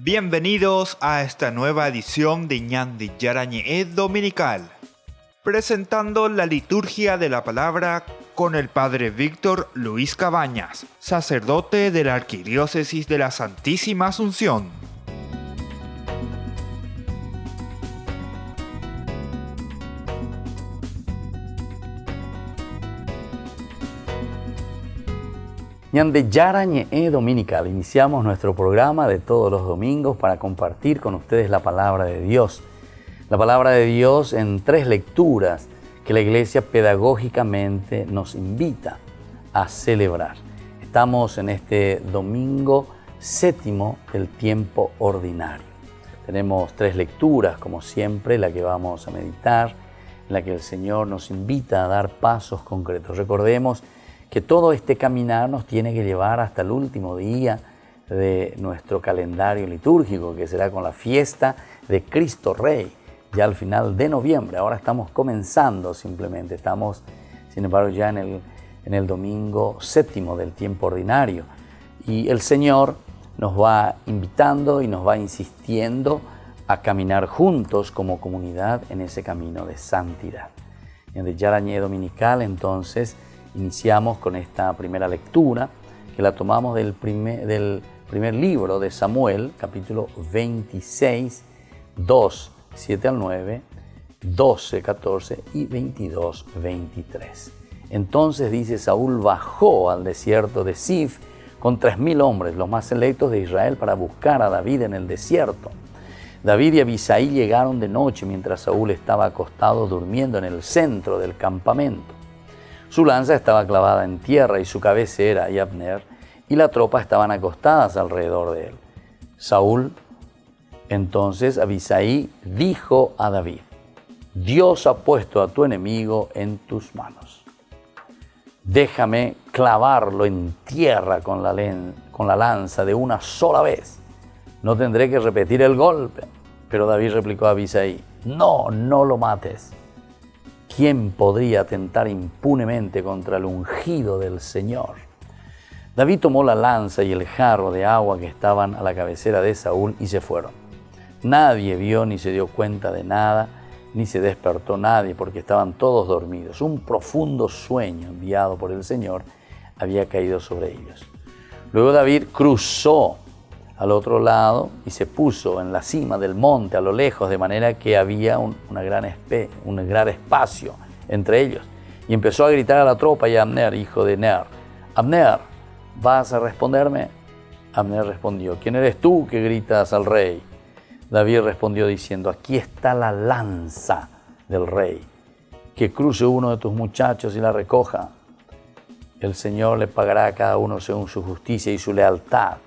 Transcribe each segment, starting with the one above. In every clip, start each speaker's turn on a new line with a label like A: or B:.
A: Bienvenidos a esta nueva edición de Ñandi Yarañe Dominical, presentando la liturgia de la palabra con el Padre Víctor Luis Cabañas, sacerdote de la Arquidiócesis de la Santísima Asunción.
B: Ñande Yarañe Dominical. Iniciamos nuestro programa de todos los domingos para compartir con ustedes la palabra de Dios. La palabra de Dios en 3 lecturas que la Iglesia pedagógicamente nos invita a celebrar. Estamos en este domingo 7 del tiempo ordinario. Tenemos 3 lecturas, como siempre, la que vamos a meditar, en la que el Señor nos invita a dar pasos concretos. Recordemos que todo este caminar nos tiene que llevar hasta el último día de nuestro calendario litúrgico, que será con la fiesta de Cristo Rey, ya al final de noviembre. Ahora estamos comenzando simplemente, estamos sin embargo ya en el domingo 7 del tiempo ordinario. Y el Señor nos va invitando y nos va insistiendo a caminar juntos como comunidad en ese camino de santidad. En el Yarañé Dominical, entonces, iniciamos con esta primera lectura, que la tomamos del primer libro de Samuel, capítulo 26, 2, 7 al 9, 12, 14 y 22, 23. Entonces dice: Saúl bajó al desierto de Sif con 3,000 hombres, los más selectos de Israel, para buscar a David en el desierto. David y Abisai llegaron de noche mientras Saúl estaba acostado durmiendo en el centro del campamento. Su lanza estaba clavada en tierra y su cabecera y Abner y la tropa estaban acostadas alrededor de él. Saúl, entonces Abisai, dijo a David: Dios ha puesto a tu enemigo en tus manos. Déjame clavarlo en tierra con la lanza de una sola vez. No tendré que repetir el golpe. Pero David replicó a Abisai: No lo mates. ¿Quién podría atentar impunemente contra el ungido del Señor? David tomó la lanza y el jarro de agua que estaban a la cabecera de Saúl y se fueron. Nadie vio ni se dio cuenta de nada, ni se despertó nadie, porque estaban todos dormidos. Un profundo sueño enviado por el Señor había caído sobre ellos. Luego David cruzó al otro lado y se puso en la cima del monte a lo lejos, de manera que había un gran espacio entre ellos. Y empezó a gritar a la tropa y a Abner, hijo de Ner: Abner, ¿vas a responderme? Abner respondió: ¿Quién eres tú que gritas al rey? David respondió diciendo: Aquí está la lanza del rey. Que cruce uno de tus muchachos y la recoja. El Señor le pagará a cada uno según su justicia y su lealtad.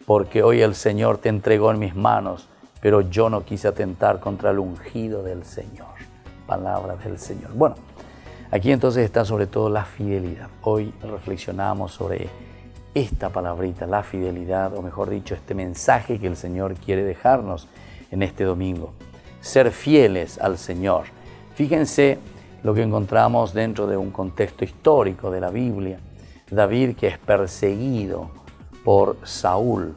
B: Porque hoy el Señor te entregó en mis manos, pero yo no quise atentar contra el ungido del Señor. Palabra del Señor. Bueno, aquí entonces está sobre todo la fidelidad. Hoy reflexionamos sobre esta palabrita, la fidelidad, o mejor dicho, este mensaje que el Señor quiere dejarnos en este domingo. Ser fieles al Señor. Fíjense lo que encontramos dentro de un contexto histórico de la Biblia. David, que es perseguido por Saúl.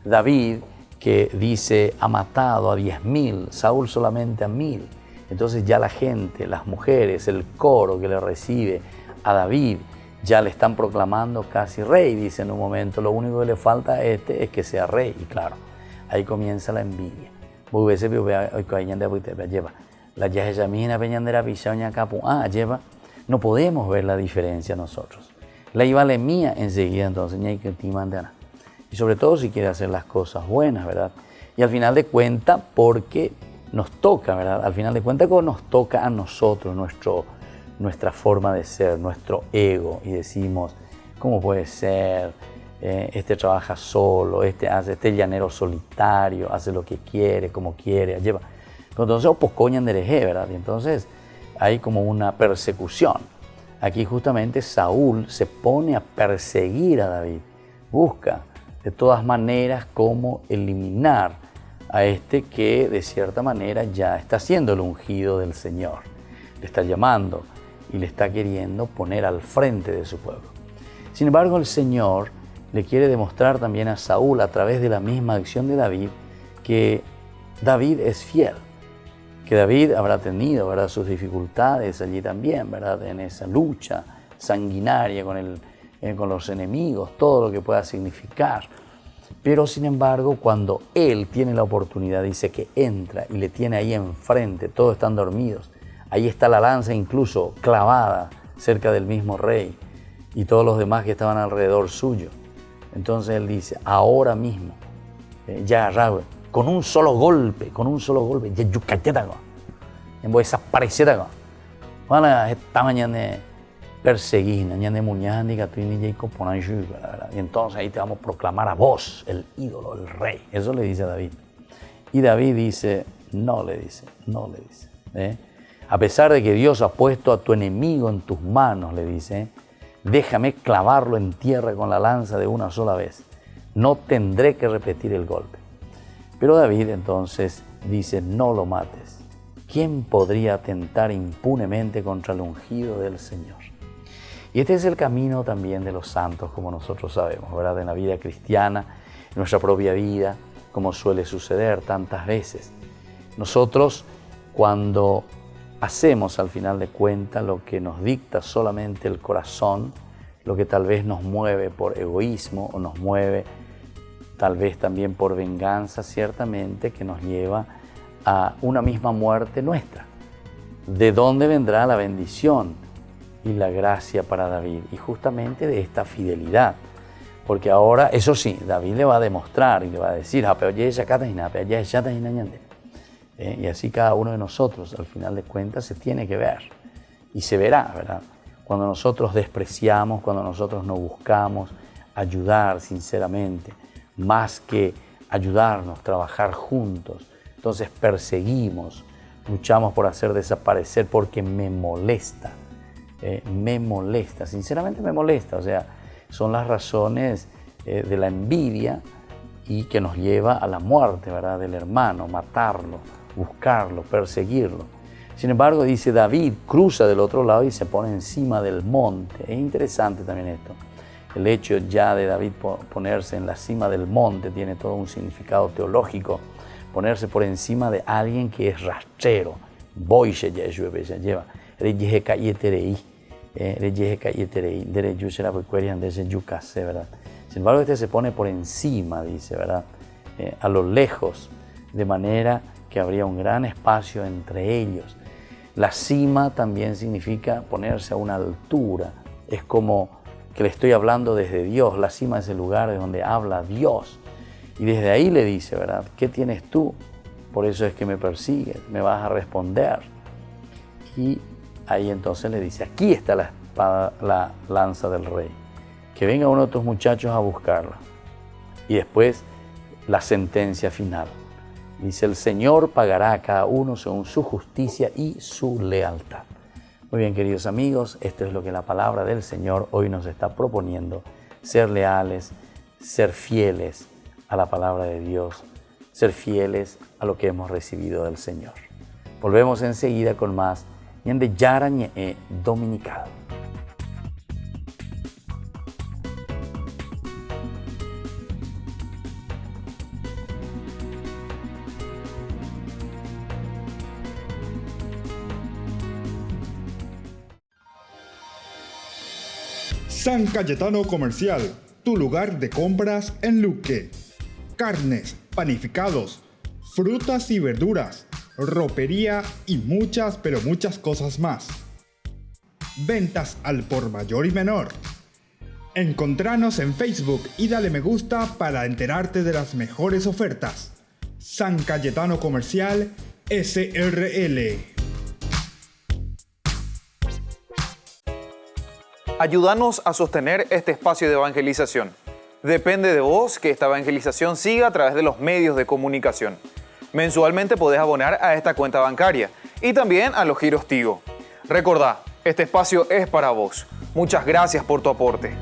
B: David, que dice ha matado a 10,000, Saúl solamente a 1,000. Entonces ya la gente, las mujeres, el coro que le recibe a David, ya le están proclamando casi rey. Dice en un momento: lo único que le falta a este es que sea rey. Y claro, ahí comienza la envidia. No podemos ver la diferencia nosotros. La Ibale mía enseguida, entonces, y sobre todo si quiere hacer las cosas buenas, ¿verdad? Y al final de cuentas, porque nos toca, ¿verdad? Al final de cuentas, nos toca a nosotros, nuestra forma de ser, nuestro ego, y decimos: ¿cómo puede ser? Este trabaja solo, este llanero solitario, hace lo que quiere, como quiere, lleva. Entonces, ¿verdad? Y entonces hay como una persecución. Aquí justamente Saúl se pone a perseguir a David, busca de todas maneras cómo eliminar a este que de cierta manera ya está siendo el ungido del Señor. Le está llamando y le está queriendo poner al frente de su pueblo. Sin embargo, el Señor le quiere demostrar también a Saúl a través de la misma acción de David que David es fiel, que David habrá tenido, ¿verdad?, sus dificultades allí también, ¿verdad?, en esa lucha sanguinaria con los enemigos, todo lo que pueda significar. Pero sin embargo, cuando él tiene la oportunidad, dice que entra y le tiene ahí enfrente, todos están dormidos, ahí está la lanza incluso clavada cerca del mismo rey y todos los demás que estaban alrededor suyo. Entonces él dice, ahora mismo, ya Raúl, con un solo golpe, ya yucayetago, en voy a desaparecer. Bueno, esta mañana perseguir, mañana muñani, gatuini, Jacob, y entonces ahí te vamos a proclamar a vos, el ídolo, el rey. Eso le dice a David. Y David dice, no le dice. A pesar de que Dios ha puesto a tu enemigo en tus manos, le dice, déjame clavarlo en tierra con la lanza de una sola vez. No tendré que repetir el golpe. Pero David entonces dice, no lo mates. ¿Quién podría atentar impunemente contra el ungido del Señor? Y este es el camino también de los santos, como nosotros sabemos, ¿verdad? En la vida cristiana, en nuestra propia vida, como suele suceder tantas veces. Nosotros, cuando hacemos al final de cuentas lo que nos dicta solamente el corazón, lo que tal vez nos mueve por egoísmo o nos mueve tal vez también por venganza, ciertamente que nos lleva a una misma muerte nuestra. ¿De dónde vendrá la bendición y la gracia para David? Y justamente de esta fidelidad. Porque ahora, eso sí, David le va a demostrar y le va a decir, y así cada uno de nosotros, al final de cuentas, se tiene que ver. Y se verá, ¿verdad? Cuando nosotros despreciamos, cuando nosotros no buscamos ayudar sinceramente, más que ayudarnos, trabajar juntos. Entonces perseguimos, luchamos por hacer desaparecer porque me molesta, sinceramente me molesta. O sea, son las razones de la envidia y que nos lleva a la muerte, ¿verdad?, del hermano, matarlo, buscarlo, perseguirlo. Sin embargo, dice David, cruza del otro lado y se pone encima del monte. Es interesante también esto. El hecho ya de David ponerse en la cima del monte tiene todo un significado teológico. Ponerse por encima de alguien que es rastrero. Sin embargo, este se pone por encima, dice, ¿verdad? A lo lejos, de manera que habría un gran espacio entre ellos. La cima también significa ponerse a una altura. Es como que le estoy hablando desde Dios. La cima es el lugar de donde habla Dios. Y desde ahí le dice, ¿verdad? ¿Qué tienes tú? Por eso es que me persigues, me vas a responder. Y ahí entonces le dice, aquí está la espada, la lanza del rey. Que venga uno de tus muchachos a buscarla. Y después la sentencia final. Dice, el Señor pagará a cada uno según su justicia y su lealtad. Muy bien, queridos amigos, esto es lo que la palabra del Señor hoy nos está proponiendo. Ser leales, ser fieles a la palabra de Dios, ser fieles a lo que hemos recibido del Señor. Volvemos enseguida con más Ñande Yarañe Dominical.
A: San Cayetano Comercial, tu lugar de compras en Luque. Carnes, panificados, frutas y verduras, ropería y muchas, pero muchas cosas más. Ventas al por mayor y menor. Encontranos en Facebook y dale me gusta para enterarte de las mejores ofertas. San Cayetano Comercial, SRL.
C: Ayúdanos a sostener este espacio de evangelización. Depende de vos que esta evangelización siga a través de los medios de comunicación. Mensualmente podés abonar a esta cuenta bancaria y también a los giros Tigo. Recordá, este espacio es para vos. Muchas gracias por tu aporte.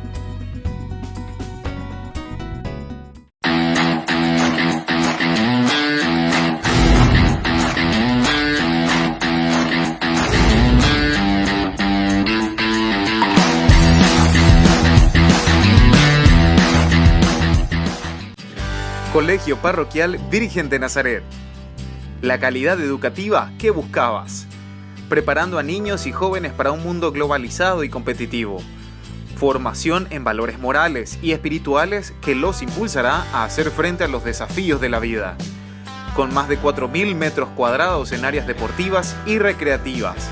C: Colegio Parroquial Virgen de Nazaret. La calidad educativa que buscabas. Preparando a niños y jóvenes para un mundo globalizado y competitivo. Formación en valores morales y espirituales que los impulsará a hacer frente a los desafíos de la vida. Con más de 4.000 metros cuadrados en áreas deportivas y recreativas.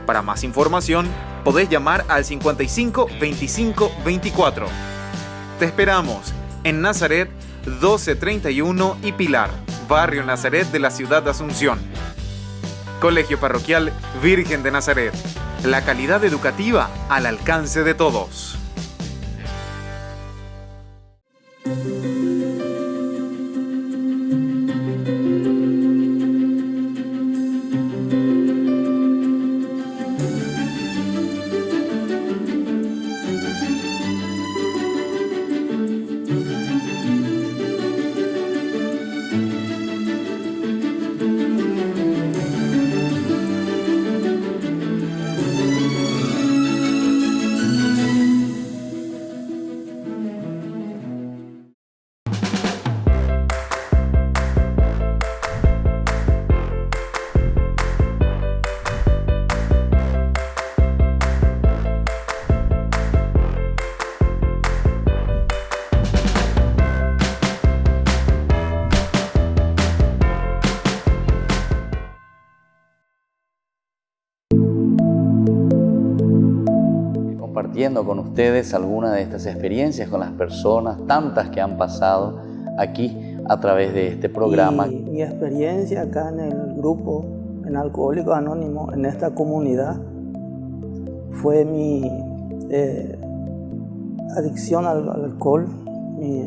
C: Para más información, podés llamar al 55 25 24. Te esperamos en Nazaret 1231 y Pilar, Barrio Nazaret de la ciudad de Asunción. Colegio Parroquial Virgen de Nazaret. La calidad educativa al alcance de todos.
B: Compartiendo con ustedes algunas de estas experiencias con las personas, tantas que han pasado aquí a través de este programa.
D: Y mi experiencia acá en el grupo, en Alcohólicos Anónimos, en esta comunidad, fue mi adicción al alcohol,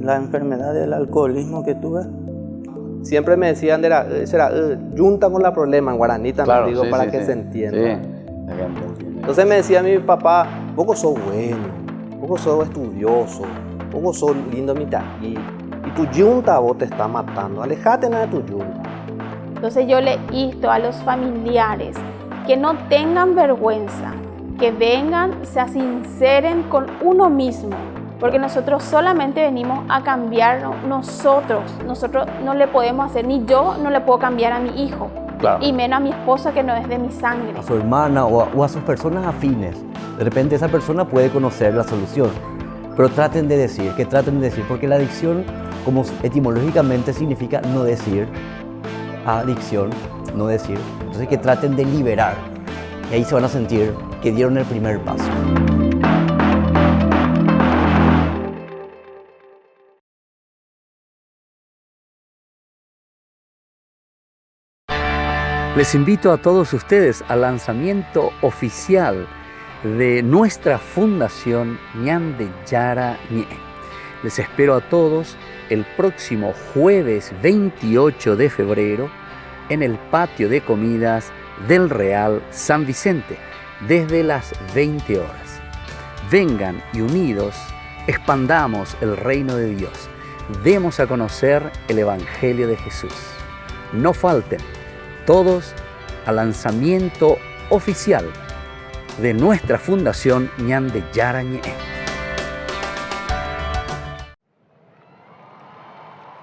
D: la enfermedad del alcoholismo que tuve.
E: Siempre me decían, junta con la problema en guaraní también,
B: Claro,
E: digo,
B: sí,
E: para
B: sí,
E: que
B: sí.
E: se entienda.
B: Sí, la gente entiende.
E: Entonces me decía mi papá, poco sos bueno, poco sos estudioso, poco sos lindo mitaí, y tu yunta vos te está matando, alejate nada de tu yunta.
F: Entonces yo le insto a los familiares que no tengan vergüenza, que vengan, se sinceren con uno mismo, porque nosotros solamente venimos a cambiar nosotros no le podemos hacer, ni yo no le puedo cambiar a mi hijo.
B: Claro.
F: Y menos a mi esposa que no es de mi sangre.
G: A su hermana o a sus personas afines. De repente esa persona puede conocer la solución. Pero traten de decir, porque la adicción, como etimológicamente significa no decir, adicción, no decir. Entonces que traten de liberar. Y ahí se van a sentir que dieron el primer paso.
B: Les invito a todos ustedes al lanzamiento oficial de nuestra fundación Ñande Yara Ñe. Les espero a todos el próximo jueves 28 de febrero en el patio de comidas del Real San Vicente desde las 20 horas. Vengan y unidos expandamos el reino de Dios. Demos a conocer el Evangelio de Jesús. No falten todos al lanzamiento oficial de nuestra fundación Ñande Yara Ñe.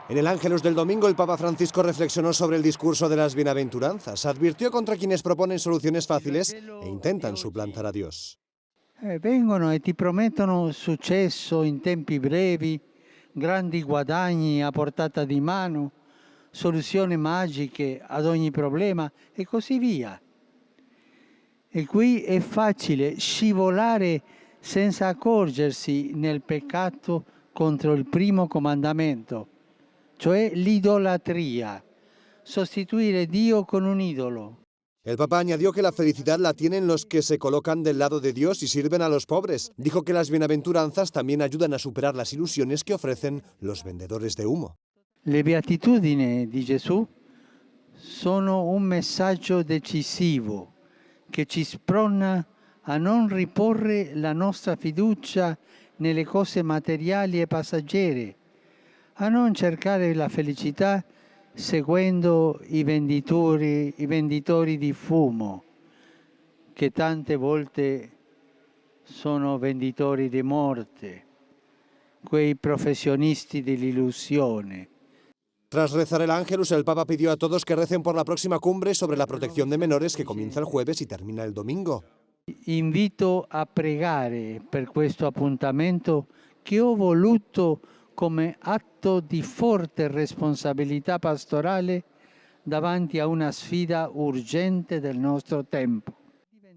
H: En el Ángelus del domingo, el Papa Francisco reflexionó sobre el discurso de las bienaventuranzas. Advirtió contra quienes proponen soluciones fáciles e intentan suplantar a Dios.
I: Vengono e ti promettono successo in tempi brevi, grandi guadagni a portata di mano, soluzioni magiche ad ogni problema e così via. E qui è facile scivolare senza accorgersi nel peccato contro il primo comandamento, cioè l'idolatria, sostituire Dio con un idolo.
H: El Papa añadió que la felicidad la tienen los que se colocan del lado de Dios y sirven a los pobres. Dijo que las bienaventuranzas también ayudan a superar las ilusiones que ofrecen los vendedores de humo.
I: Le beatitudini di Gesù sono un messaggio decisivo che ci sprona a non riporre la nostra fiducia nelle cose materiali e passeggere, a non cercare la felicità seguendo i venditori di fumo, che tante volte sono venditori di morte, quei professionisti dell'illusione
H: Tras rezar el Ángelus, el Papa pidió a todos que recen por la próxima cumbre sobre la protección de menores que comienza el jueves y termina el domingo.
I: Invito a pregare per questo appuntamento che ho voluto come atto di forte responsabilità pastorale davanti a una sfida urgente del nostro tempo.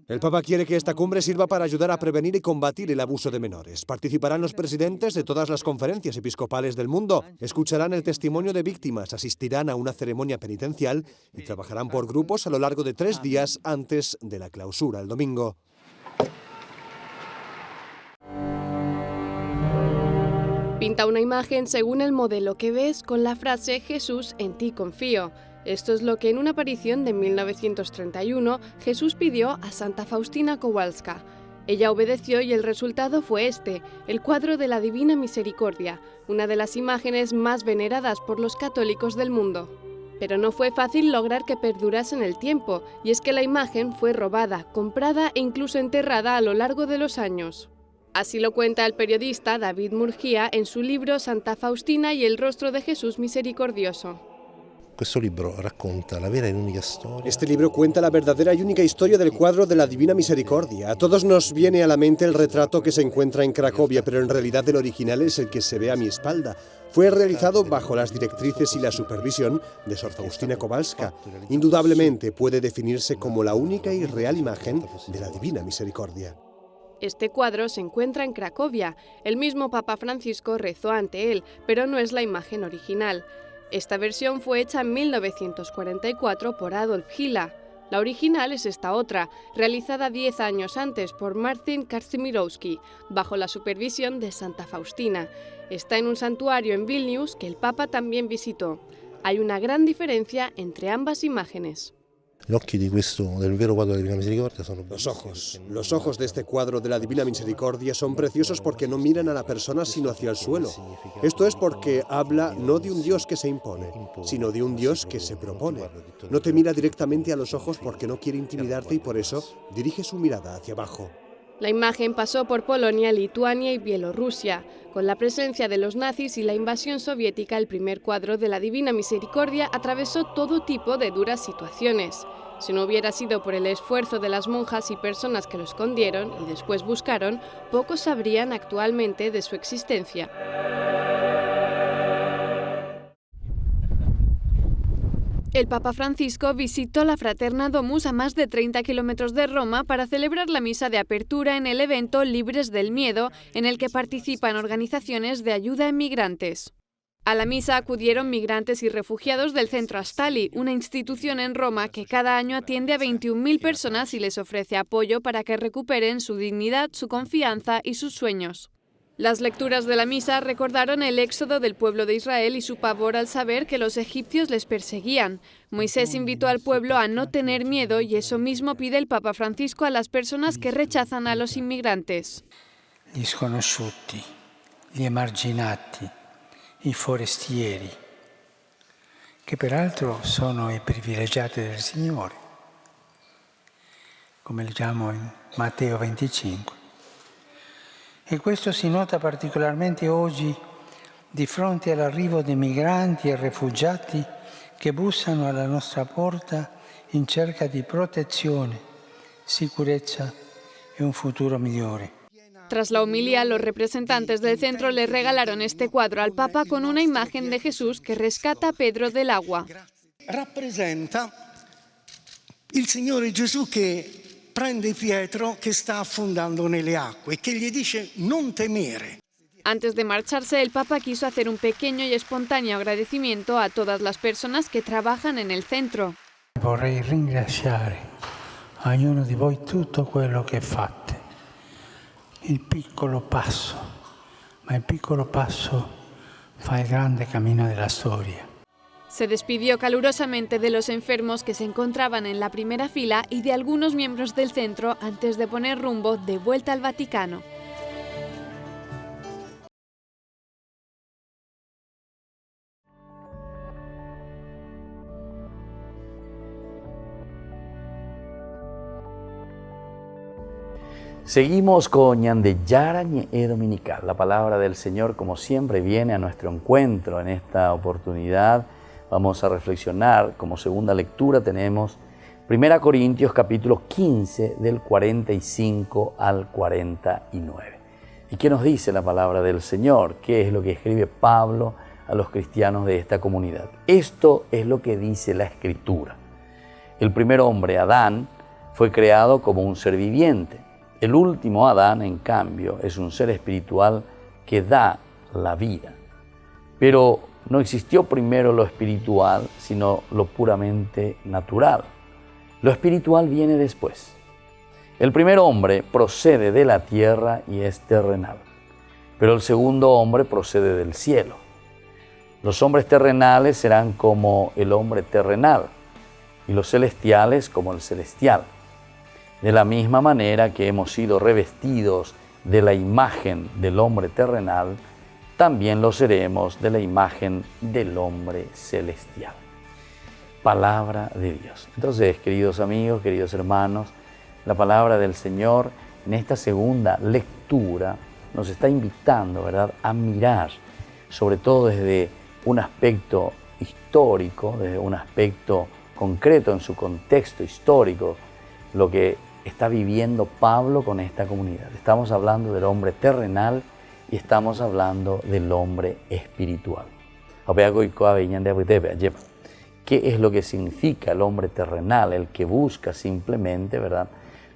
H: El Papa quiere que esta cumbre sirva para ayudar a prevenir y combatir el abuso de menores. Participarán los presidentes de todas las conferencias episcopales del mundo, escucharán el testimonio de víctimas, asistirán a una ceremonia penitencial y trabajarán por grupos a lo largo de 3 días antes de la clausura el domingo.
J: Pinta una imagen según el modelo que ves con la frase «Jesús, en ti confío». Esto es lo que en una aparición de 1931 Jesús pidió a Santa Faustina Kowalska. Ella obedeció y el resultado fue este, el cuadro de la Divina Misericordia, una de las imágenes más veneradas por los católicos del mundo. Pero no fue fácil lograr que perdurase en el tiempo, y es que la imagen fue robada, comprada e incluso enterrada a lo largo de los años. Así lo cuenta el periodista David Murgia en su libro Santa Faustina y el rostro de Jesús misericordioso.
H: Este libro cuenta la verdadera y única historia del cuadro de la Divina Misericordia. A todos nos viene a la mente el retrato que se encuentra en Cracovia, pero en realidad el original es el que se ve a mi espalda. Fue realizado bajo las directrices y la supervisión de Sor Faustina Kowalska. Indudablemente puede definirse como la única y real imagen de la Divina Misericordia.
J: Este cuadro se encuentra en Cracovia. El mismo Papa Francisco rezó ante él, pero no es la imagen original. Esta versión fue hecha en 1944 por Adolf Hilla. La original es esta otra, realizada 10 años antes por Martin Kazimierowski, bajo la supervisión de Santa Faustina. Está en un santuario en Vilnius que el Papa también visitó. Hay una gran diferencia entre ambas imágenes.
H: Los ojos de este cuadro de la Divina Misericordia son preciosos porque no miran a la persona sino hacia el suelo. Esto es porque habla no de un Dios que se impone, sino de un Dios que se propone. No te mira directamente a los ojos porque no quiere intimidarte y por eso dirige su mirada hacia abajo.
J: La imagen pasó por Polonia, Lituania y Bielorrusia. Con la presencia de los nazis y la invasión soviética, el primer cuadro de la Divina Misericordia atravesó todo tipo de duras situaciones. Si no hubiera sido por el esfuerzo de las monjas y personas que lo escondieron y después buscaron, pocos sabrían actualmente de su existencia. El Papa Francisco visitó la Fraterna Domus a más de 30 kilómetros de Roma para celebrar la misa de apertura en el evento Libres del Miedo, en el que participan organizaciones de ayuda a migrantes. A la misa acudieron migrantes y refugiados del Centro Astali, una institución en Roma que cada año atiende a 21.000 personas y les ofrece apoyo para que recuperen su dignidad, su confianza y sus sueños. Las lecturas de la misa recordaron el éxodo del pueblo de Israel y su pavor al saber que los egipcios les perseguían. Moisés invitó al pueblo a no tener miedo y eso mismo pide el Papa Francisco a las personas que rechazan a los inmigrantes.
I: Gli sconosciuti, gli emarginati, i forestieri, che peraltro sono i privilegiati del Signore, come leggiamo in Matteo 25. E questo si nota particolarmente oggi di fronte all'arrivo di migranti e rifugiati che bussano alla nostra porta in cerca di protezione, sicurezza e un futuro migliore.
J: Tras la homilía, los representantes del centro le regalaron este cuadro al Papa con una imagen de Jesús que rescata a Pedro del agua.
K: Rappresenta il Signore Gesù che prende Pietro che sta affondando nelle acque e che gli dice non temere.
J: Antes de marcharse, el Papa quiso hacer un pequeño y espontáneo agradecimiento a todas las personas que trabajan en el centro.
I: Vorrei ringraziare a ognuno di voi tutto quello che fate. Il piccolo passo, ma il piccolo passo fa il grande cammino della storia.
J: Se despidió calurosamente de los enfermos que se encontraban en la primera fila y de algunos miembros del centro antes de poner rumbo de vuelta al Vaticano.
B: Seguimos con Ñande Yarañe Dominical. La palabra del Señor, como siempre, viene a nuestro encuentro en esta oportunidad Vamos a reflexionar, como segunda lectura tenemos 1 Corintios capítulo 15 del 45 al 49. ¿Y qué nos dice la palabra del Señor? ¿Qué es lo que escribe Pablo a los cristianos de esta comunidad? Esto es lo que dice la Escritura. El primer hombre, Adán, fue creado como un ser viviente. El último Adán, en cambio, es un ser espiritual que da la vida. Pero no existió primero lo espiritual, sino lo puramente natural. Lo espiritual viene después. El primer hombre procede de la tierra y es terrenal, pero el segundo hombre procede del cielo. Los hombres terrenales serán como el hombre terrenal y los celestiales como el celestial. De la misma manera que hemos sido revestidos de la imagen del hombre terrenal, también lo seremos de la imagen del hombre celestial. Palabra de Dios. Entonces, queridos amigos, queridos hermanos, la palabra del Señor en esta segunda lectura nos está invitando, ¿verdad?, a mirar, sobre todo desde un aspecto histórico, desde un aspecto concreto en su contexto histórico, lo que está viviendo Pablo con esta comunidad. Estamos hablando del hombre terrenal y estamos hablando del hombre espiritual. ¿Qué es lo que significa el hombre terrenal? El que busca simplemente, ¿verdad?,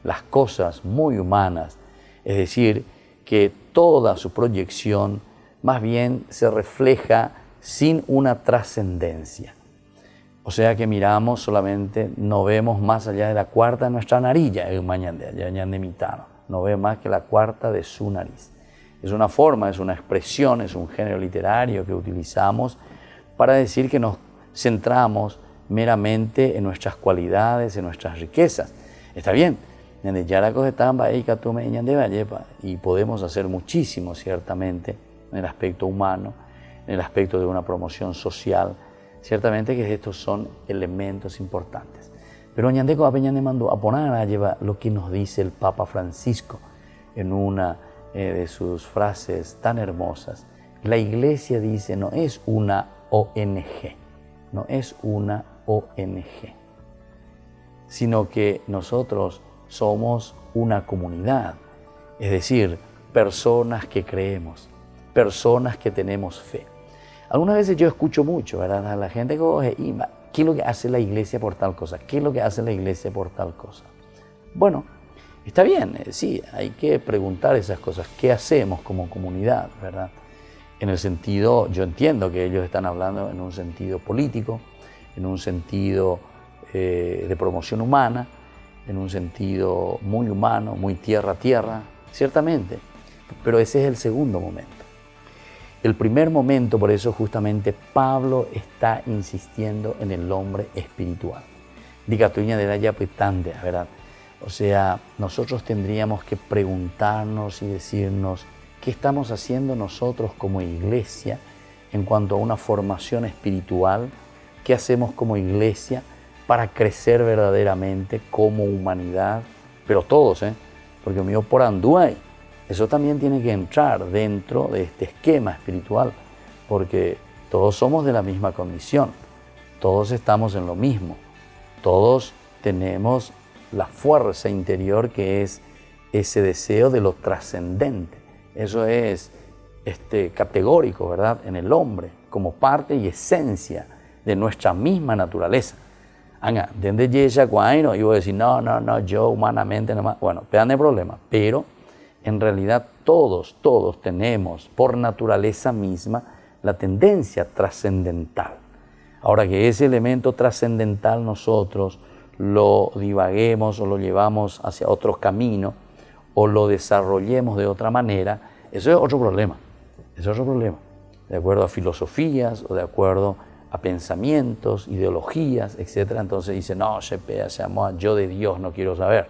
B: las cosas muy humanas, es decir, que toda su proyección más bien se refleja sin una trascendencia. O sea que miramos solamente, no vemos más allá de la cuarta de nuestra narilla, no ve más que la cuarta de su nariz. Es una forma, es una expresión, es un género literario que utilizamos para decir que nos centramos meramente en nuestras cualidades, en nuestras riquezas. Está bien, y podemos hacer muchísimo ciertamente en el aspecto humano, en el aspecto de una promoción social, ciertamente que estos son elementos importantes. Pero mandó a poner lo que nos dice el Papa Francisco en una de sus frases tan hermosas. La Iglesia dice, no es una ONG, no es una ONG, sino que nosotros somos una comunidad, es decir, personas que creemos, personas que tenemos fe. Algunas veces yo escucho mucho, ¿verdad?, a la gente que coge, ¿qué es lo que hace la Iglesia por tal cosa? ¿Qué es lo que hace la Iglesia por tal cosa? Bueno, está bien, sí, hay que preguntar esas cosas. ¿Qué hacemos como comunidad, verdad? En el sentido, yo entiendo que ellos están hablando en un sentido político, en un sentido de promoción humana, en un sentido muy humano, muy tierra a tierra, ciertamente, pero ese es el segundo momento. El primer momento, por eso justamente Pablo está insistiendo en el hombre espiritual. ¿Verdad? O sea, nosotros tendríamos que preguntarnos y decirnos qué estamos haciendo nosotros como iglesia en cuanto a una formación espiritual, qué hacemos como iglesia para crecer verdaderamente como humanidad, pero todos, porque mío por anduay, eso también tiene que entrar dentro de este esquema espiritual, porque todos somos de la misma condición, todos estamos en lo mismo, todos tenemos la fuerza interior que es ese deseo de lo trascendente. Eso es categórico, ¿verdad?, en el hombre, como parte y esencia de nuestra misma naturaleza. Desde Yesha Cuaino, y voy a decir, no, yo humanamente no más. Bueno, vean el problema, pero en realidad todos tenemos por naturaleza misma la tendencia trascendental. Ahora que ese elemento trascendental nosotros lo divaguemos o lo llevamos hacia otro camino o lo desarrollemos de otra manera, eso es otro problema. Eso es otro problema. De acuerdo a filosofías o de acuerdo a pensamientos, ideologías, etc. Entonces dice, no, yo de Dios no quiero saber.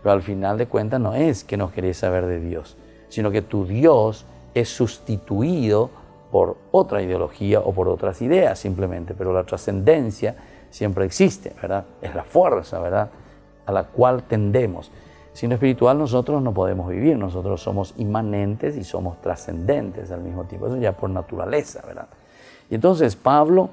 B: Pero al final de cuentas no es que no querés saber de Dios, sino que tu Dios es sustituido por otra ideología o por otras ideas simplemente, pero la trascendencia siempre existe, ¿verdad? Es la fuerza, ¿verdad?, a la cual tendemos. Sin lo espiritual nosotros no podemos vivir, nosotros somos inmanentes y somos trascendentes al mismo tiempo, eso ya por naturaleza, ¿verdad? Y entonces Pablo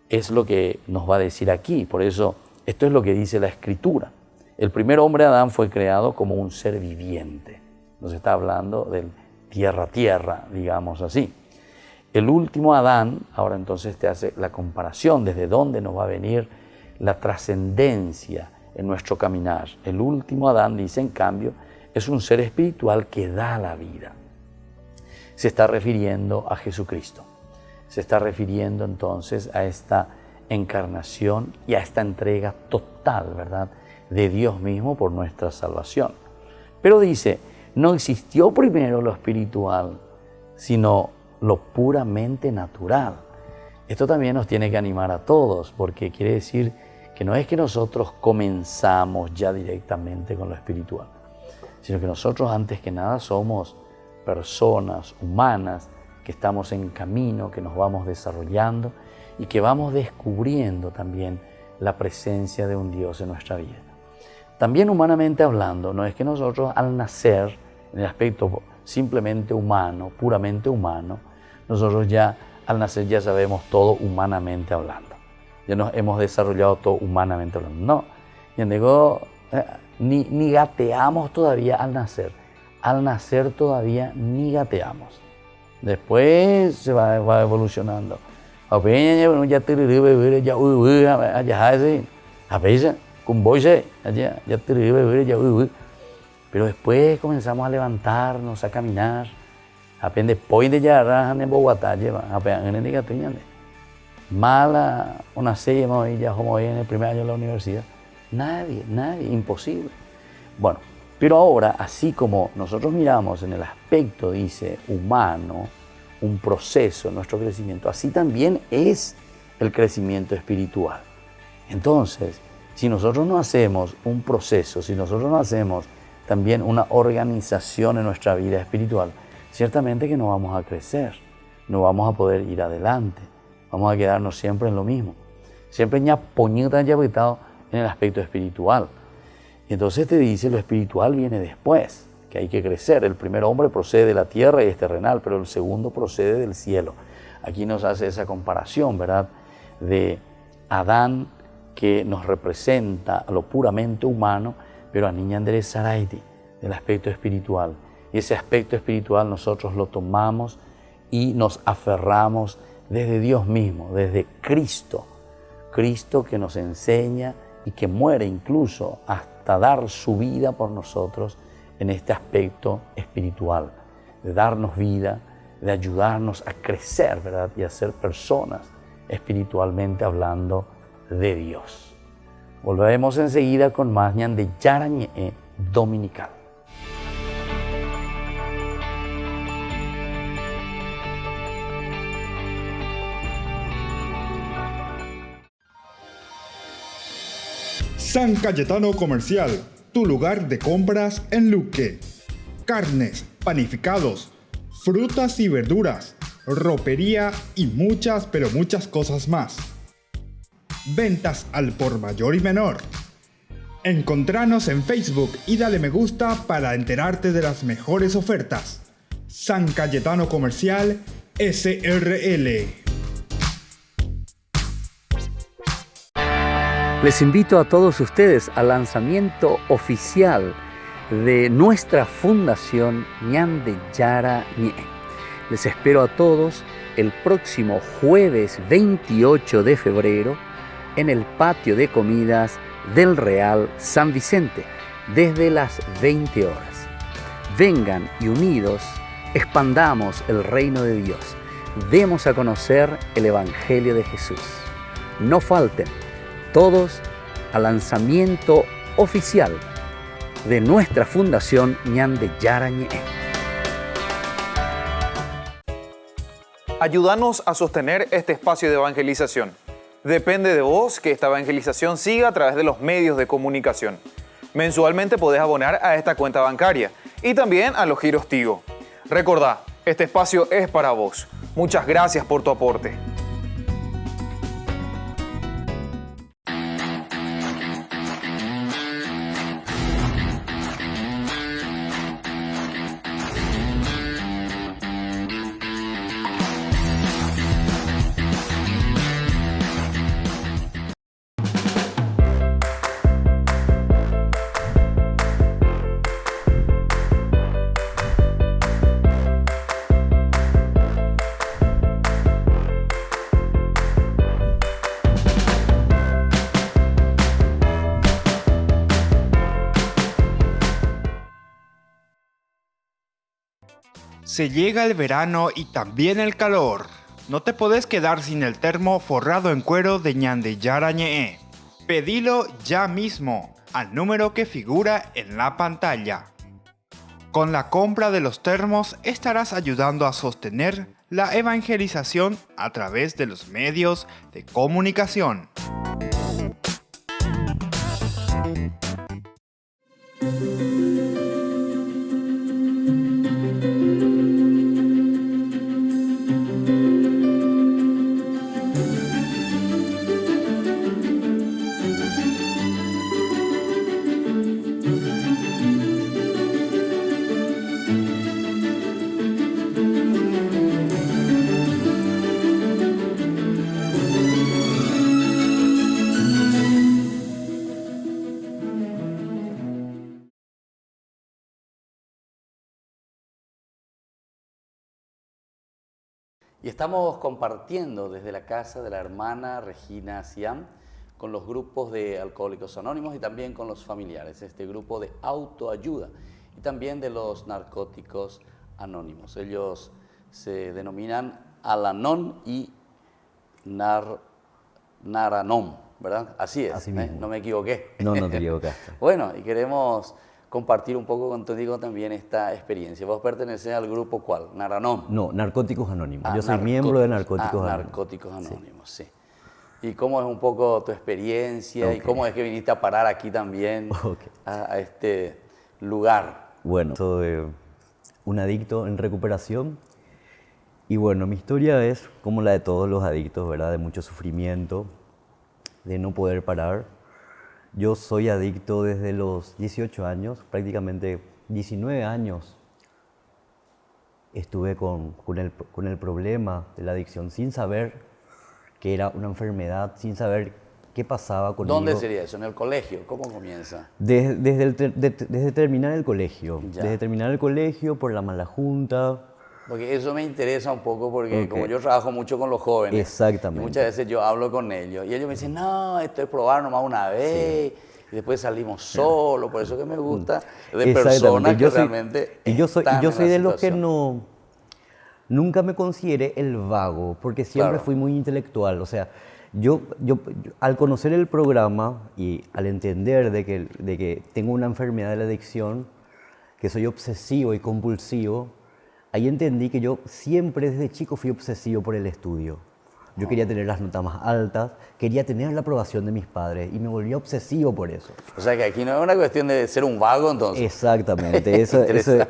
B: es lo que nos va a decir aquí. Por eso, esto es lo que dice la Escritura. El primer hombre, Adán, fue creado como un ser viviente. Nos está hablando del tierra a tierra, digamos así. El último Adán, ahora entonces te hace la comparación desde dónde nos va a venir la trascendencia en nuestro caminar. El último Adán, dice, en cambio, es un ser espiritual que da la vida. Se está refiriendo a Jesucristo. Se está refiriendo entonces a esta encarnación y a esta entrega total, ¿verdad?, de Dios mismo por nuestra salvación. Pero dice, no existió primero lo espiritual, sino lo puramente natural. Esto también nos tiene que animar a todos, porque quiere decir que no es que nosotros comenzamos ya directamente con lo espiritual, sino que nosotros antes que nada somos personas humanas que estamos en camino, que nos vamos desarrollando y que vamos descubriendo también la presencia de un Dios en nuestra vida. También humanamente hablando, no es que nosotros al nacer, en el aspecto simplemente humano, puramente humano, nosotros ya al nacer ya sabemos todo humanamente hablando. Ya nos hemos desarrollado todo humanamente hablando. No, ni gateamos todavía al nacer. Al nacer todavía ni gateamos. Después se va evolucionando. Pero después comenzamos a levantarnos, a caminar. Después de ya en Bogotá, mala una serie ya como en el primer año de la universidad. Nadie, imposible. Bueno, pero ahora, así como nosotros miramos en el aspecto, dice, humano, un proceso en nuestro crecimiento, así también es el crecimiento espiritual. Entonces, si nosotros no hacemos un proceso, si nosotros no hacemos también una organización en nuestra vida espiritual, ciertamente que no vamos a crecer, no vamos a poder ir adelante, vamos a quedarnos siempre en lo mismo. Siempre ya poñita ya en el aspecto espiritual. Y entonces te dice, lo espiritual viene después, que hay que crecer. El primer hombre procede de la tierra y es terrenal, pero el segundo procede del cielo. Aquí nos hace esa comparación, ¿verdad?, de Adán, que nos representa a lo puramente humano, pero a Niña Andrés Saraiti, del aspecto espiritual. Y ese aspecto espiritual nosotros lo tomamos y nos aferramos desde Dios mismo, desde Cristo. Cristo que nos enseña y que muere incluso hasta dar su vida por nosotros en este aspecto espiritual, de darnos vida, de ayudarnos a crecer, ¿verdad?, y a ser personas espiritualmente hablando de Dios. Volveremos enseguida con más de Yarañe Dominical.
A: San Cayetano Comercial, tu lugar de compras en Luque. Carnes, panificados, frutas y verduras, ropería y muchas, pero muchas cosas más. Ventas al por mayor y menor. Encontranos en Facebook y dale me gusta para enterarte de las mejores ofertas. San Cayetano Comercial, SRL.
B: Les invito a todos ustedes al lanzamiento oficial de nuestra fundación Ñande Yara Ñe. Les espero a todos el próximo jueves 28 de febrero en el patio de comidas del Real San Vicente desde las 20 horas. Vengan y unidos expandamos el reino de Dios. Demos a conocer el Evangelio de Jesús. No falten todos al lanzamiento oficial de nuestra fundación Ñande Yara Ñe.
C: Ayúdanos a sostener este espacio de evangelización. Depende de vos que esta evangelización siga a través de los medios de comunicación. Mensualmente podés abonar a esta cuenta bancaria y también a los giros Tigo. Recordá, este espacio es para vos. Muchas gracias por tu aporte.
A: Se llega el verano y también el calor. No te podés quedar sin el termo forrado en cuero de Ñande Yara Ñe'e. Pedilo ya mismo al número que figura en la pantalla. Con la compra de los termos estarás ayudando a sostener la evangelización a través de los medios de comunicación.
B: Y estamos compartiendo desde la casa de la hermana Regina Siam con los grupos de Alcohólicos Anónimos y también con los familiares, este grupo de autoayuda y también de los Narcóticos Anónimos. Ellos se denominan Al-Anon y Nar-Anon, ¿verdad? Así es,
G: Así mismo.
B: No me equivoqué.
G: No, no te equivocaste.
B: Bueno, y queremos compartir un poco contigo también esta experiencia. ¿Vos pertenecés al grupo cuál? ¿Nar-Anon?
G: No, Narcóticos Anónimos. Yo soy miembro de Narcóticos Anónimos.
B: Narcóticos Anónimos, sí. ¿Y cómo es un poco tu experiencia y cómo es que viniste a parar aquí también a este lugar?
G: Bueno, soy un adicto en recuperación y bueno, mi historia es como la de todos los adictos, ¿verdad? De mucho sufrimiento, de no poder parar. Yo soy adicto desde los 18 años, prácticamente 19 años. Estuve con el problema de la adicción sin saber que era una enfermedad, sin saber qué pasaba conmigo.
B: ¿Dónde sería eso? ¿En el colegio? ¿Cómo comienza?
G: Desde terminar el colegio.
B: Ya.
G: Desde terminar el colegio, por la mala junta.
B: Porque eso me interesa un poco porque como yo trabajo mucho con los jóvenes,
G: exactamente,
B: y muchas veces yo hablo con ellos y ellos me dicen, no, esto es probar nomás una vez, y después salimos solos, por eso que me gusta de personas que realmente
G: yo soy
B: están en
G: de
B: la
G: los que
B: situación.
G: nunca me consideré el vago, porque siempre fui muy intelectual. O sea, yo al conocer el programa y al entender de que tengo una enfermedad de la adicción, que soy obsesivo y compulsivo, ahí entendí que yo siempre desde chico fui obsesivo por el estudio. Yo quería tener las notas más altas, quería tener la aprobación de mis padres y me volví obsesivo por eso.
B: O sea que aquí no es una cuestión de ser un vago entonces.
G: Exactamente,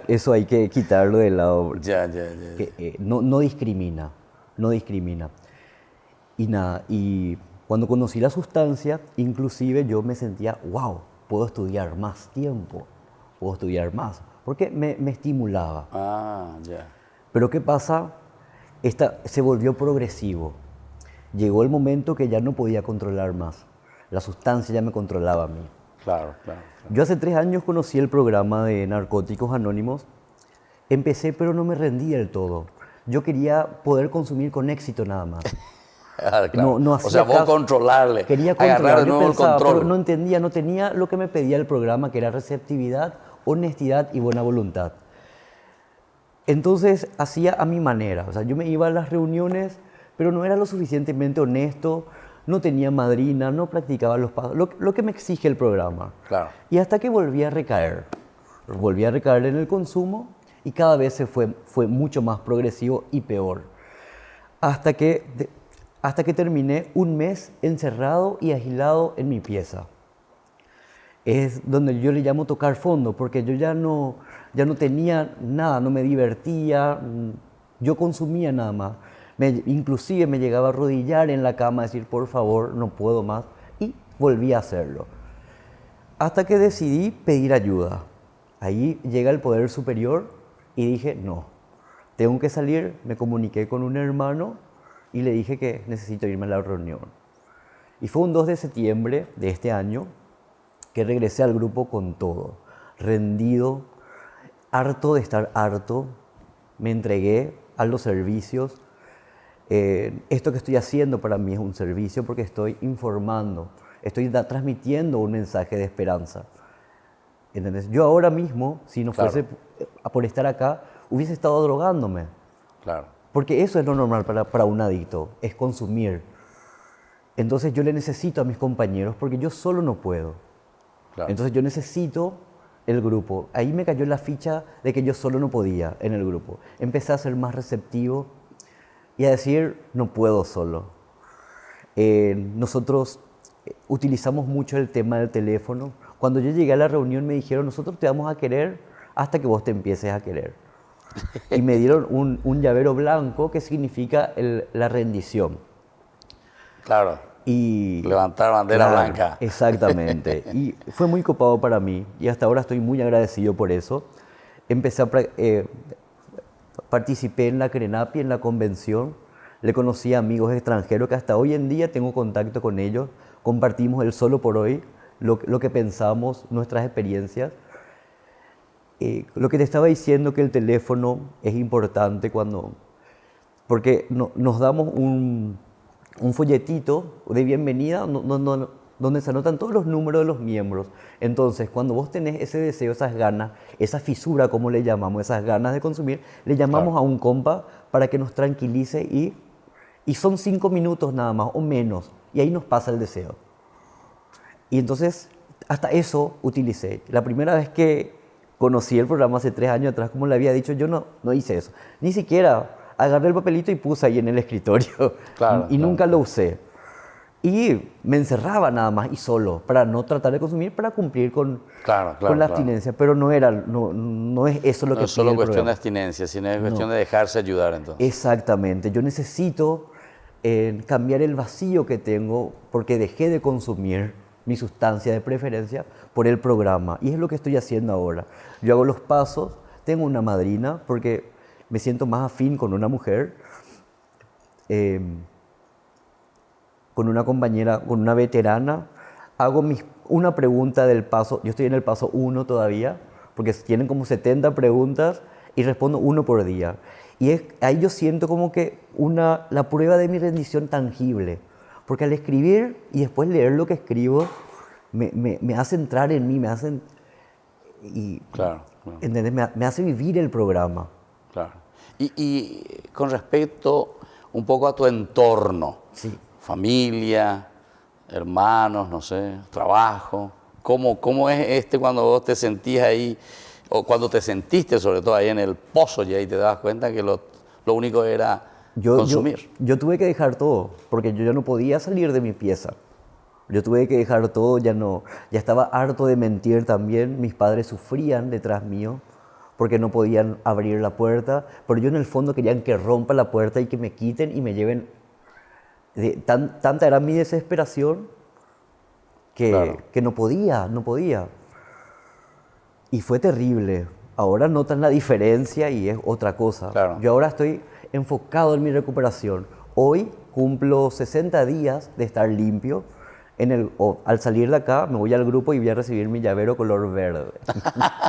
G: eso hay que quitarlo de lado.
B: Ya.
G: Que, no discrimina. Y nada, y cuando conocí la sustancia, inclusive yo me sentía, wow, puedo estudiar más tiempo, puedo estudiar más, porque me estimulaba.
B: Ya.
G: Pero ¿qué pasa? Se volvió progresivo. Llegó el momento que ya no podía controlar más. La sustancia ya me controlaba a mí.
B: Claro.
G: Yo hace 3 años conocí el programa de Narcóticos Anónimos. Empecé, pero no me rendí del todo. Yo quería poder consumir con éxito nada más.
B: Claro.
G: No
B: o sea, vos controlarle.
G: Quería
B: agarrar
G: controlar,
B: de nuevo el control.
G: pero no entendía, no tenía lo que me pedía el programa, que era receptividad, honestidad y buena voluntad. Entonces hacía a mi manera. O sea, yo me iba a las reuniones, pero no era lo suficientemente honesto, no tenía madrina, no practicaba los pasos, lo que me exige el programa.
B: Claro.
G: Y hasta que volví a recaer. Volví a recaer en el consumo y cada vez fue mucho más progresivo y peor. Hasta que terminé un mes encerrado y agilado en mi pieza. Es donde yo le llamo tocar fondo, porque yo ya no tenía nada, no me divertía, yo consumía nada más. Inclusive me llegaba a arrodillar en la cama, a decir, por favor, no puedo más, y volví a hacerlo. Hasta que decidí pedir ayuda. Ahí llega el poder superior y dije, no, tengo que salir. Me comuniqué con un hermano y le dije que necesito irme a la reunión. Y fue un 2 de septiembre de este año que regresé al grupo con todo, rendido, harto de estar harto, me entregué a los servicios. Esto que estoy haciendo para mí es un servicio porque estoy informando, estoy transmitiendo un mensaje de esperanza. ¿Entendés? Yo ahora mismo, si no fuese por estar acá, hubiese estado drogándome.
B: Claro.
G: Porque eso es lo normal para un adicto, es consumir. Entonces yo le necesito a mis compañeros porque yo solo no puedo.
B: Claro.
G: Entonces yo necesito el grupo. Ahí me cayó la ficha de que yo solo no podía en el grupo. Empecé a ser más receptivo y a decir, no puedo solo. Nosotros utilizamos mucho el tema del teléfono. Cuando yo llegué a la reunión me dijeron, nosotros te vamos a querer hasta que vos te empieces a querer. Y me dieron un llavero blanco que significa la rendición.
B: Claro.
G: Y,
B: levantar bandera blanca.
G: Exactamente. Y fue muy copado para mí y hasta ahora estoy muy agradecido por eso. Participé en la CRENAPI, en la convención. Le conocí a amigos extranjeros que hasta hoy en día tengo contacto con ellos. Compartimos el solo por hoy, lo que pensamos, nuestras experiencias. Lo que te estaba diciendo, que el teléfono es importante porque nos damos un folletito de bienvenida donde se anotan todos los números de los miembros. Entonces, cuando vos tenés ese deseo, esas ganas, esa fisura, como le llamamos, esas ganas de consumir, le llamamos a un compa para que nos tranquilice y son 5 minutos nada más o menos y ahí nos pasa el deseo. Y entonces, hasta eso utilicé. La primera vez que conocí el programa hace 3 años atrás, como le había dicho, yo no hice eso. Ni siquiera agarré el papelito y puse ahí en el escritorio.
B: Claro,
G: y nunca lo usé. Y me encerraba nada más y solo, para no tratar de consumir, para cumplir con la abstinencia. Pero no es eso lo que pide el programa.
B: No es solo cuestión de abstinencia, sino es cuestión de dejarse ayudar entonces.
G: Exactamente. Yo necesito cambiar el vacío que tengo porque dejé de consumir mi sustancia de preferencia por el programa. Y es lo que estoy haciendo ahora. Yo hago los pasos, tengo una madrina porque me siento más afín con una mujer, con una compañera, con una veterana. Hago una pregunta del paso, yo estoy en el paso 1 todavía, porque tienen como 70 preguntas y respondo 1 por día. Y ahí yo siento como que la prueba de mi rendición tangible. Porque al escribir y después leer lo que escribo, me hace entrar en mí, me hace... ¿Entendés? Me hace vivir el programa.
B: Claro. Y con respecto un poco a tu entorno, familia, hermanos, no sé, trabajo, ¿cómo es cuando vos te sentís ahí, o cuando te sentiste sobre todo ahí en el pozo y ahí te das cuenta que lo único era consumir?
G: Yo tuve que dejar todo, porque yo ya no podía salir de mi pieza. Yo tuve que dejar todo, ya estaba harto de mentir también. Mis padres sufrían detrás mío porque no podían abrir la puerta, pero yo en el fondo querían que rompa la puerta y que me quiten y me lleven. Tanta era mi desesperación que no podía. Y fue terrible. Ahora notan la diferencia y es otra cosa.
B: Claro.
G: Yo ahora estoy enfocado en mi recuperación. Hoy cumplo 60 días de estar limpio. Al salir de acá me voy al grupo y voy a recibir mi llavero color verde.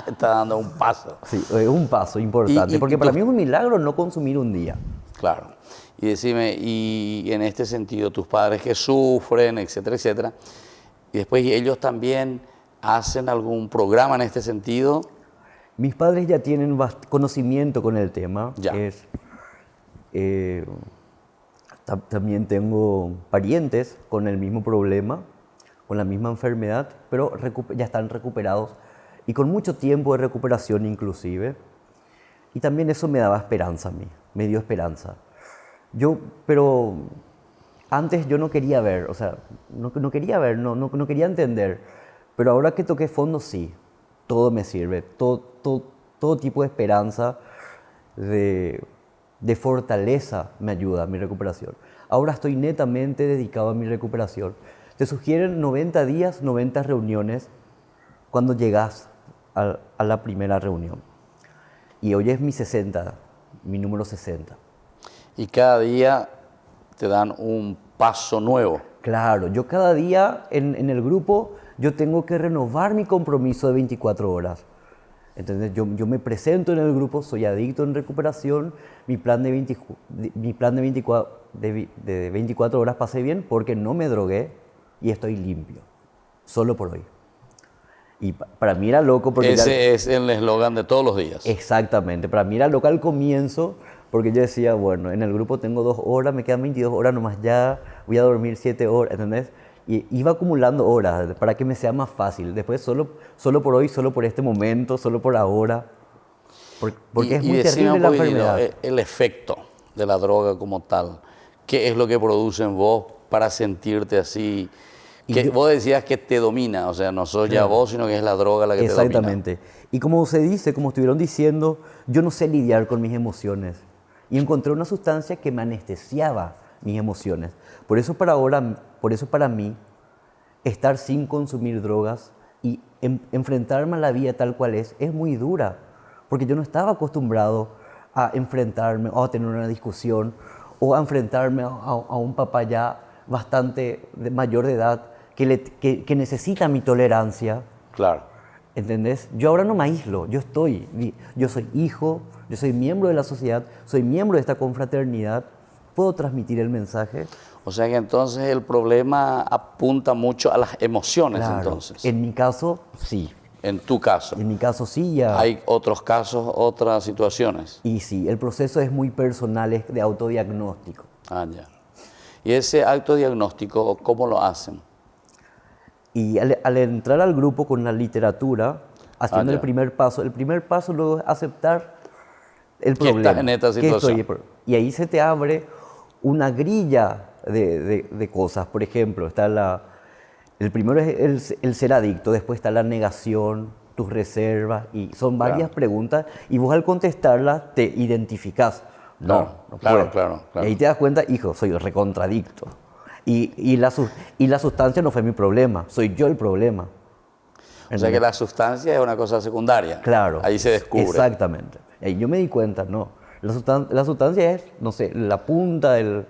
B: Está dando un paso.
G: Sí, es un paso importante, porque para mí es un milagro no consumir un día.
B: Claro. Y decime, y en este sentido, tus padres que sufren, etcétera, etcétera, y después ellos también hacen algún programa en este sentido.
G: Mis padres ya tienen conocimiento con el tema.
B: Ya.
G: También tengo parientes con el mismo problema, con la misma enfermedad, pero ya están recuperados y con mucho tiempo de recuperación inclusive. Y también eso me daba esperanza a mí, me dio esperanza. Pero antes yo no quería ver, o sea, no quería ver, no quería entender. Pero ahora que toqué fondo, sí, todo me sirve, todo tipo de esperanza, de fortaleza me ayuda a mi recuperación. Ahora estoy netamente dedicado a mi recuperación. Te sugieren 90 días, 90 reuniones cuando llegas a la primera reunión. Y hoy es mi número 60.
B: Y cada día te dan un paso nuevo.
G: Claro, yo cada día en el grupo yo tengo que renovar mi compromiso de 24 horas. Entonces yo me presento en el grupo, soy adicto en recuperación, mi plan de 24 horas pasé bien porque no me drogué y estoy limpio, solo por hoy. Y para mí era loco porque...
B: Ese es el eslogan de todos los días.
G: Exactamente, para mí era loco al comienzo porque yo decía, bueno, en el grupo tengo 2 horas, me quedan 22 horas nomás ya, voy a dormir 7 horas, ¿entendés? Y iba acumulando horas para que me sea más fácil. Después solo por hoy, solo por este momento, solo por ahora. Porque es muy terrible la enfermedad.
B: El efecto de la droga como tal, ¿qué es lo que produce en vos para sentirte así? Que vos decías que te domina, o sea, no sos ya vos, sino que es la droga la que te domina.
G: Exactamente. Y como se dice, como estuvieron diciendo, yo no sé lidiar con mis emociones. Y encontré una sustancia que me anestesiaba mis emociones. Por eso para mí, estar sin consumir drogas y enfrentarme a la vida tal cual es muy dura. Porque yo no estaba acostumbrado a enfrentarme o a tener una discusión o a enfrentarme a un papá ya bastante mayor de edad que necesita mi tolerancia.
B: Claro.
G: ¿Entendés? Yo ahora no me aíslo, yo soy hijo, yo soy miembro de la sociedad, soy miembro de esta confraternidad, ¿puedo transmitir el mensaje?
B: O sea que entonces el problema apunta mucho a las emociones,
G: claro.
B: Entonces.
G: En mi caso, sí.
B: En tu caso.
G: En mi caso, sí. Ya.
B: ¿Hay otros casos, otras situaciones?
G: Y sí, el proceso es muy personal, es de autodiagnóstico.
B: Ah, ya. ¿Y ese autodiagnóstico cómo lo hacen?
G: Y al entrar al grupo con la literatura, haciendo el primer paso luego es aceptar el problema.
B: Estás en esta situación.
G: Y ahí se te abre una grilla de cosas. Por ejemplo, está el primero es el ser adicto, después está la negación, tus reservas, y son varias preguntas, y vos al contestarlas te identificás. No puedo.
B: Claro.
G: Y ahí te das cuenta, hijo, soy recontradicto. Y la sustancia no fue mi problema, soy yo el problema.
B: O sea que la sustancia es una cosa secundaria.
G: Claro.
B: Ahí se descubre.
G: Exactamente. Y ahí yo me di cuenta, no. La sustancia es, no sé, la punta del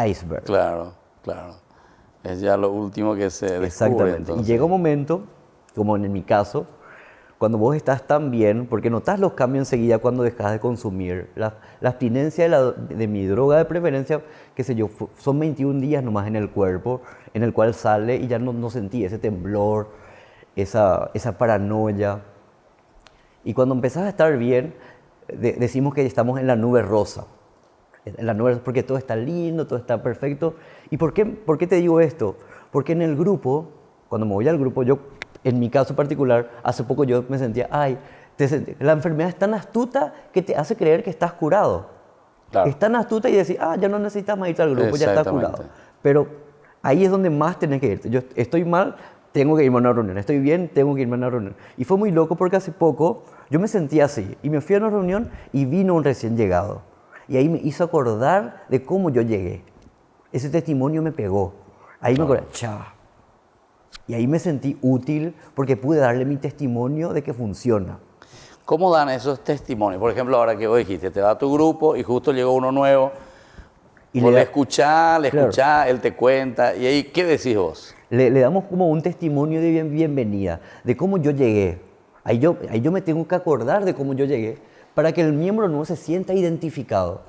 G: iceberg.
B: Claro. Es ya lo último que se descubre.
G: Exactamente.
B: Entonces.
G: Y llega un momento, como en mi caso, cuando vos estás tan bien, porque notás los cambios enseguida cuando dejas de consumir. La abstinencia de mi droga de preferencia, qué sé yo, son 21 días nomás en el cuerpo, en el cual sale y ya no sentí ese temblor, esa paranoia. Y cuando empezás a estar bien, decimos que estamos en la nube rosa. En la nube, porque todo está lindo, todo está perfecto. ¿Y por qué te digo esto? Porque en el grupo, cuando me voy al grupo, en mi caso particular, hace poco yo me sentía, la enfermedad es tan astuta que te hace creer que estás curado. Claro. Es tan astuta y decir, ya no necesitas más irte al grupo, ya estás curado. Pero ahí es donde más tenés que irte. Yo estoy mal, tengo que irme a una reunión. Estoy bien, tengo que irme a una reunión. Y fue muy loco porque hace poco yo me sentía así. Y me fui a una reunión y vino un recién llegado. Y ahí me hizo acordar de cómo yo llegué. Ese testimonio me pegó. Ahí me acordé, y ahí me sentí útil porque pude darle mi testimonio de que funciona.
B: ¿Cómo dan esos testimonios? Por ejemplo, ahora que vos dijiste, te va a tu grupo y justo llegó uno nuevo, y le escuchás, él te cuenta, y ahí, ¿qué decís vos?
G: Le damos como un testimonio de bienvenida, de cómo yo llegué. Ahí yo me tengo que acordar de cómo yo llegué para que el miembro no se sienta identificado.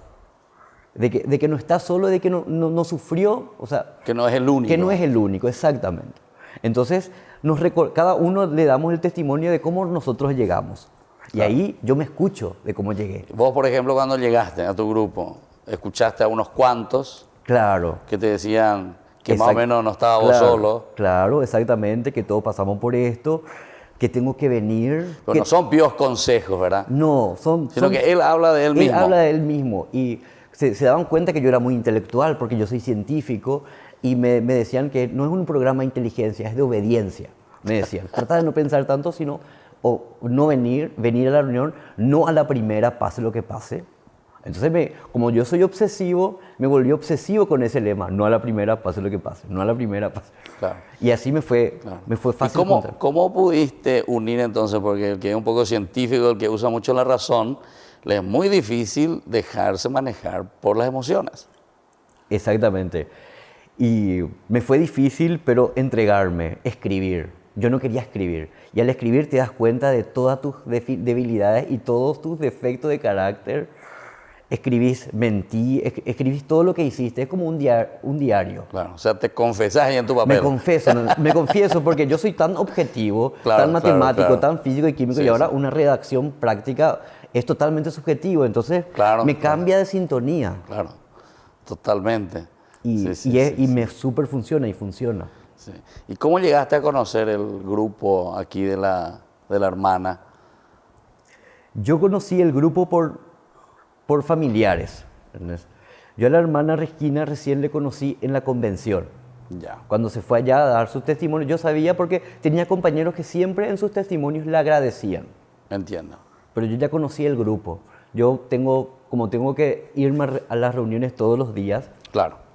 G: De que no está solo, de que no sufrió, o sea...
B: Que no es el único.
G: Que no es el único, exactamente. Entonces, cada uno le damos el testimonio de cómo nosotros llegamos. Y ahí yo me escucho de cómo llegué.
B: Vos, por ejemplo, cuando llegaste a tu grupo, escuchaste a unos cuantos que te decían que más o menos no estaba vos solo.
G: Claro, exactamente, que todos pasamos por esto, que tengo que venir.
B: Pero no son píos consejos, ¿verdad?
G: No,
B: sino que él habla de él mismo.
G: Él habla de él mismo y se daban cuenta que yo era muy intelectual porque yo soy científico. Y me decían que no es un programa de inteligencia, es de obediencia. Me decían, trata de no pensar tanto, sino no venir a la reunión, no a la primera, pase lo que pase. Entonces, como yo soy obsesivo, me volví obsesivo con ese lema, no a la primera, pase lo que pase, no a la primera, pase. Claro. Y así me fue fácil.
B: ¿Y cómo pudiste unir entonces? Porque el que es un poco científico, el que usa mucho la razón, le es muy difícil dejarse manejar por las emociones.
G: Exactamente. Y me fue difícil, pero entregarme, escribir. Yo no quería escribir. Y al escribir te das cuenta de todas tus debilidades y todos tus defectos de carácter. escribís, mentí, escribís todo lo que hiciste, es como un diario.
B: Claro, o sea, te confesás ahí en tu papel.
G: Me confieso porque yo soy tan objetivo, tan matemático, tan físico y químico, y ahora una redacción práctica es totalmente subjetivo, entonces me cambia de sintonía.
B: Claro, totalmente.
G: Y me súper funciona y funciona.
B: Sí. ¿Y cómo llegaste a conocer el grupo aquí de la hermana?
G: Yo conocí el grupo por familiares. Yo a la hermana Regina recién le conocí en la convención.
B: Ya.
G: Cuando se fue allá a dar su testimonio, yo sabía porque tenía compañeros que siempre en sus testimonios le agradecían.
B: Entiendo.
G: Pero yo ya conocí el grupo. Como tengo que irme a las reuniones todos los días.
B: Claro.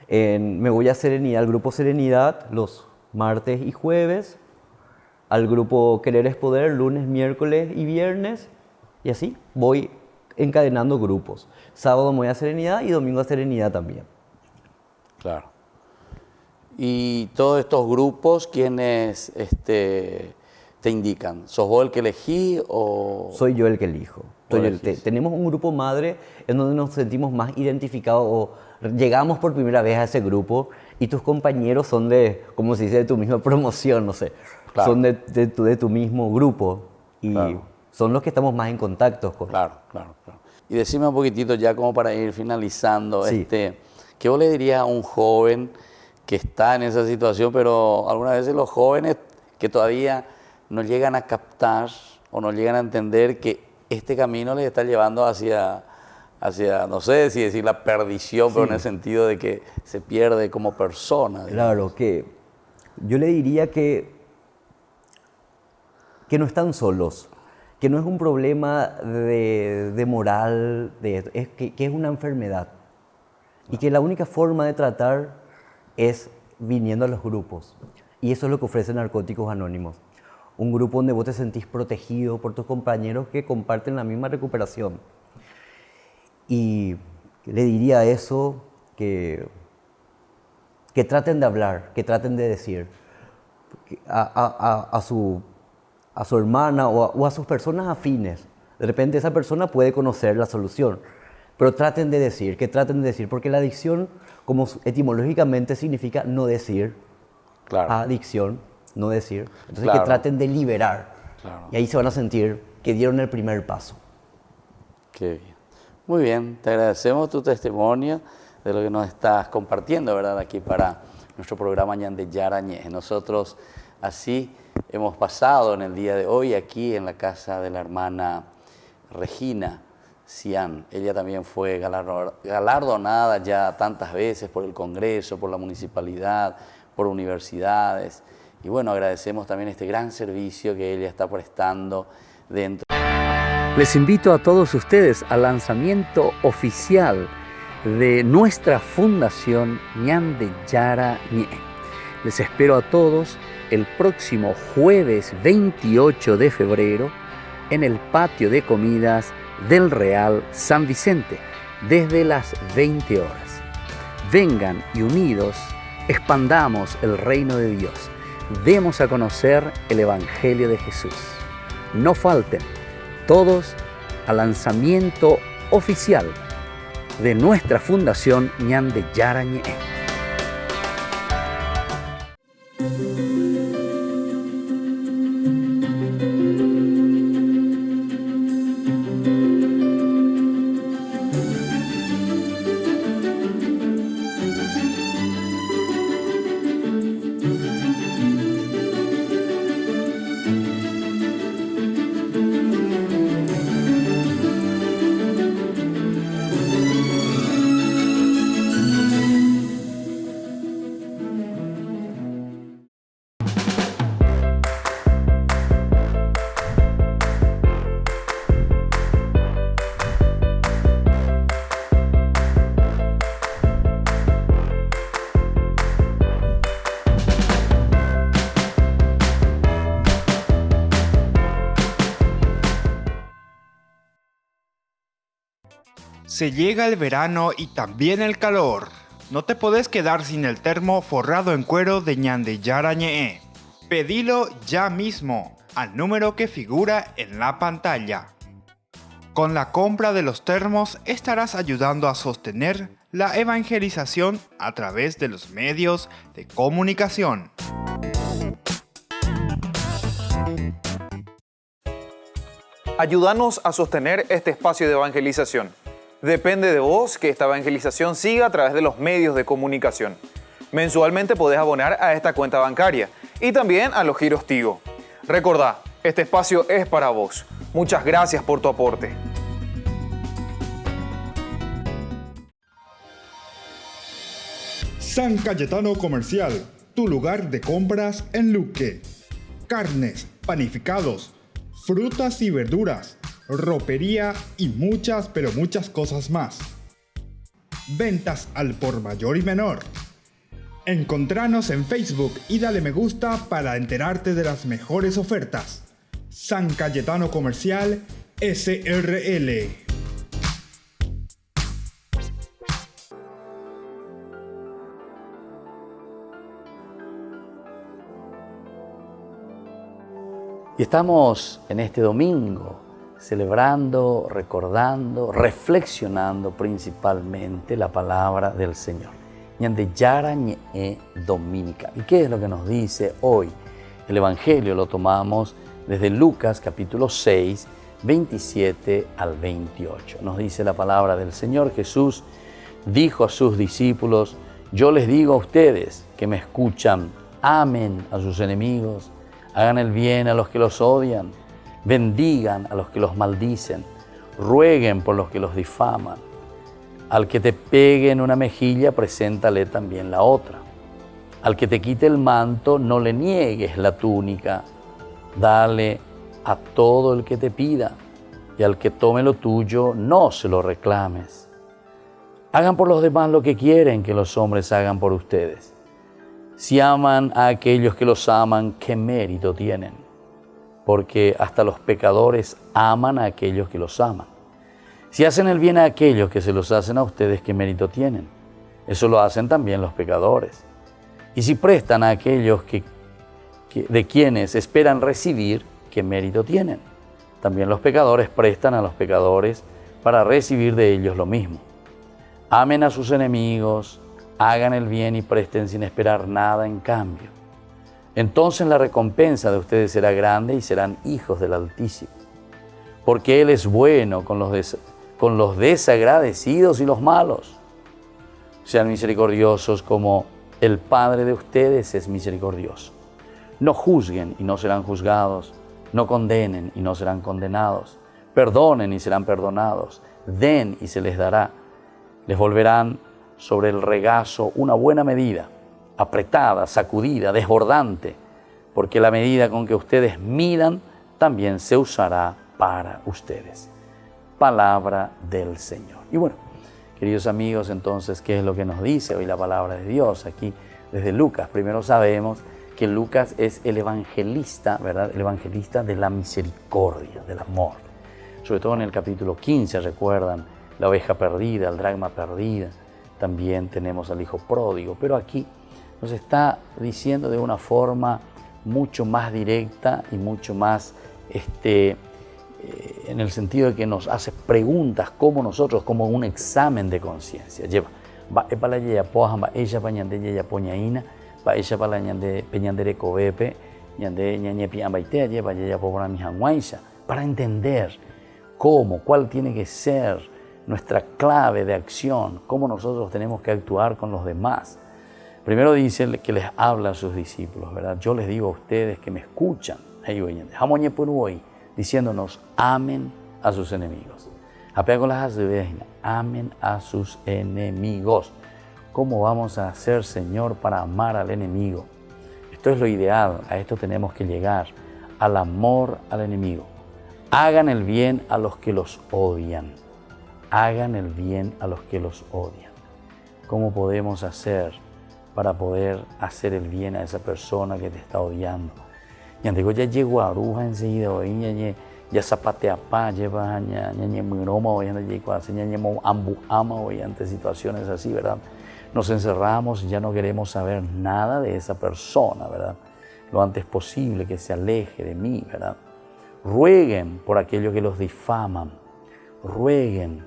G: Me voy a Serenidad, al grupo Serenidad, los martes y jueves. Al grupo Querer es Poder, lunes, miércoles y viernes. Y así voy encadenando grupos. Sábado me voy a Serenidad y domingo a Serenidad también.
B: Claro. ¿Y todos estos grupos, quiénes te indican? ¿Sos vos el que elegí o...?
G: Soy yo el que elijo. Tenemos un grupo madre en donde nos sentimos más identificados o llegamos por primera vez a ese grupo y tus compañeros son como se dice, de tu misma promoción, no sé. Claro. Son de tu mismo grupo y son los que estamos más en contacto con.
B: Claro. Y decime un poquitito ya como para ir finalizando,
G: sí.
B: ¿Qué vos le dirías a un joven que está en esa situación, pero algunas veces los jóvenes que todavía no llegan a captar o no llegan a entender que este camino les está llevando hacia no sé si decir la perdición, pero en el sentido de que se pierde como persona? Digamos.
G: Claro, que yo le diría que no están solos, que no es un problema de moral, que es una enfermedad. Y que la única forma de tratar es viniendo a los grupos. Y eso es lo que ofrece Narcóticos Anónimos. Un grupo donde vos te sentís protegido por tus compañeros que comparten la misma recuperación. Y le diría eso, que traten de hablar, que traten de decir a su hermana o a sus personas afines. De repente esa persona puede conocer la solución, pero traten de decir, porque la adicción, como etimológicamente significa no decir, adicción, no decir, entonces que traten de liberar, y ahí se van a sentir que dieron el primer paso.
B: Qué bien. Muy bien, te agradecemos tu testimonio de lo que nos estás compartiendo, ¿verdad? Aquí para nuestro programa Ñande Yarañez. Nosotros así hemos pasado en el día de hoy aquí en la casa de la hermana Regina Cian. Ella también fue galardonada ya tantas veces por el Congreso, por la municipalidad, por universidades. Y bueno, agradecemos también este gran servicio que ella está prestando dentro.
L: Les invito a todos ustedes al lanzamiento oficial de nuestra fundación Ñande Yarañez. Les espero a todos el próximo jueves 28 de febrero en el patio de comidas del Real San Vicente, desde las 20 horas. Vengan y unidos expandamos el reino de Dios. Demos a conocer el Evangelio de Jesús. No falten todos al lanzamiento oficial de nuestra fundación Ñande Yarañez.
A: Se llega el verano y también el calor. No te podés quedar sin el termo forrado en cuero de Ñande Yarañez. Pedilo ya mismo al número que figura en la pantalla. Con la compra de los termos estarás ayudando a sostener la evangelización a través de los medios de comunicación.
C: Ayúdanos a sostener este espacio de evangelización. Depende de vos que esta evangelización siga a través de los medios de comunicación. Mensualmente podés abonar a esta cuenta bancaria y también a los giros Tigo. Recordá, este espacio es para vos. Muchas gracias por tu aporte.
M: San Cayetano Comercial, tu lugar de compras en Luque. Carnes, panificados, frutas y verduras, ropería y muchas, pero muchas cosas más. Ventas al por mayor y menor. Encontranos en Facebook y dale me gusta para enterarte de las mejores ofertas. San Cayetano Comercial SRL.
B: Y estamos en este domingo celebrando, recordando, reflexionando principalmente la palabra del Señor. Ñande Yara Ñe Dominica. ¿Y qué es lo que nos dice hoy? El Evangelio lo tomamos desde Lucas capítulo 6, 27 al 28. Nos dice la palabra del Señor. Jesús dijo a sus discípulos: yo les digo a ustedes que me escuchan, amen a sus enemigos, hagan el bien a los que los odian, bendigan a los que los maldicen, rueguen por los que los difaman. Al que te pegue en una mejilla, preséntale también la otra. Al que te quite el manto, no le niegues la túnica. Dale a todo el que te pida, y al que tome lo tuyo, no se lo reclames. Hagan por los demás lo que quieren que los hombres hagan por ustedes. Si aman a aquellos que los aman, ¿qué mérito tienen? Porque hasta los pecadores aman a aquellos que los aman. Si hacen el bien a aquellos que se los hacen a ustedes, ¿qué mérito tienen? Eso lo hacen también los pecadores. Y si prestan a aquellos de quienes esperan recibir, ¿qué mérito tienen? También los pecadores prestan a los pecadores para recibir de ellos lo mismo. Amen a sus enemigos, hagan el bien y presten sin esperar nada en cambio. Entonces la recompensa de ustedes será grande y serán hijos del Altísimo. Porque Él es bueno con los desagradecidos y los malos. Sean misericordiosos como el Padre de ustedes es misericordioso. No juzguen y no serán juzgados. No condenen y no serán condenados. Perdonen y serán perdonados. Den y se les dará. Les volverán sobre el regazo una buena medida, apretada, sacudida, desbordante, porque la medida con que ustedes midan también se usará para ustedes. Palabra del Señor. Y bueno, queridos amigos, entonces, ¿qué es lo que nos dice hoy la palabra de Dios? Aquí desde Lucas. Primero sabemos que Lucas es el evangelista, ¿verdad? El evangelista de la misericordia, del amor. Sobre todo en el capítulo 15, recuerdan, la oveja perdida, el dracma perdida. También tenemos al hijo pródigo, pero aquí nos está diciendo de una forma mucho más directa y mucho más en el sentido de que nos hace preguntas como nosotros, como un examen de conciencia. Lleva, va para ella poja, va ella para ñande ella poñaína, va ella para ñande peñandere cobepe, ñande ñañe piambaitea, lleva ella por mi janguaisa, para entender cómo, cuál tiene que ser nuestra clave de acción, cómo nosotros tenemos que actuar con los demás. Primero dice que les habla a sus discípulos, ¿verdad? Yo les digo a ustedes que me escuchan, diciéndonos, amen a sus enemigos. Amen a sus enemigos. ¿Cómo vamos a hacer, Señor, para amar al enemigo? Esto es lo ideal, a esto tenemos que llegar, al amor al enemigo. Hagan el bien a los que los odian. Hagan el bien a los que los odian. ¿Cómo podemos hacer para poder hacer el bien a esa persona que te está odiando? Ya llegó a Aruja enseguida, ya zapatea pa, lleva ñañe miroma, hoy anda llegó a ñañe ambu ama, hoy ante situaciones así, ¿verdad? Nos encerramos y ya no queremos saber nada de esa persona, ¿verdad? Lo antes posible, que se aleje de mí, ¿verdad? Rueguen por aquellos que los difaman. rueguen,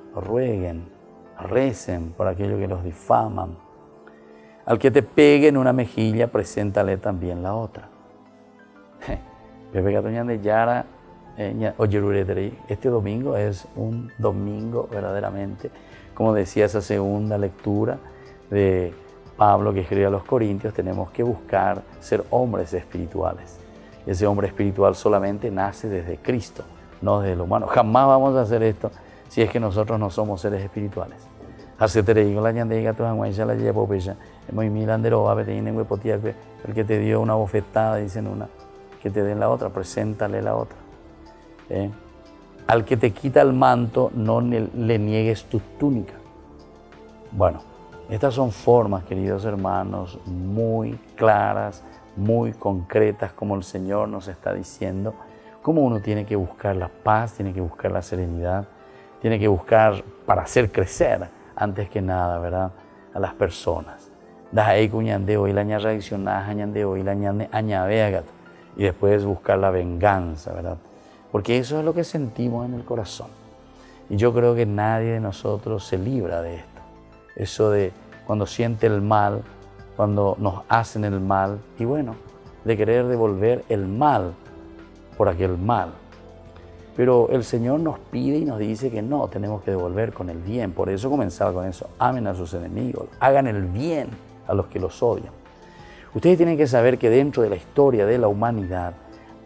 B: recen por aquellos que los difaman. Al que te pegue en una mejilla, preséntale también la otra. Este domingo es un domingo verdaderamente, como decía esa segunda lectura de Pablo que escribe a los Corintios, tenemos que buscar ser hombres espirituales. Ese hombre espiritual solamente nace desde Cristo, no desde lo humano. Jamás vamos a hacer esto si es que nosotros no somos seres espirituales. El que te dio una bofetada, dicen una, que te den la otra, preséntale la otra. Al que te quita el manto, no le niegues tu túnica. Bueno, estas son formas, queridos hermanos, muy claras, muy concretas, como el Señor nos está diciendo, cómo uno tiene que buscar la paz, tiene que buscar la serenidad, tiene que buscar para hacer crecer, antes que nada, ¿verdad?, a las personas. Y después buscar la venganza, ¿verdad? Porque eso es lo que sentimos en el corazón. Y yo creo que nadie de nosotros se libra de esto. Eso de cuando siente el mal, cuando nos hacen el mal, y bueno, de querer devolver el mal por aquel mal. Pero el Señor nos pide y nos dice que no, tenemos que devolver con el bien. Por eso comenzaba con eso. Amen a sus enemigos, hagan el bien a los que los odian. Ustedes tienen que saber que dentro de la historia de la humanidad,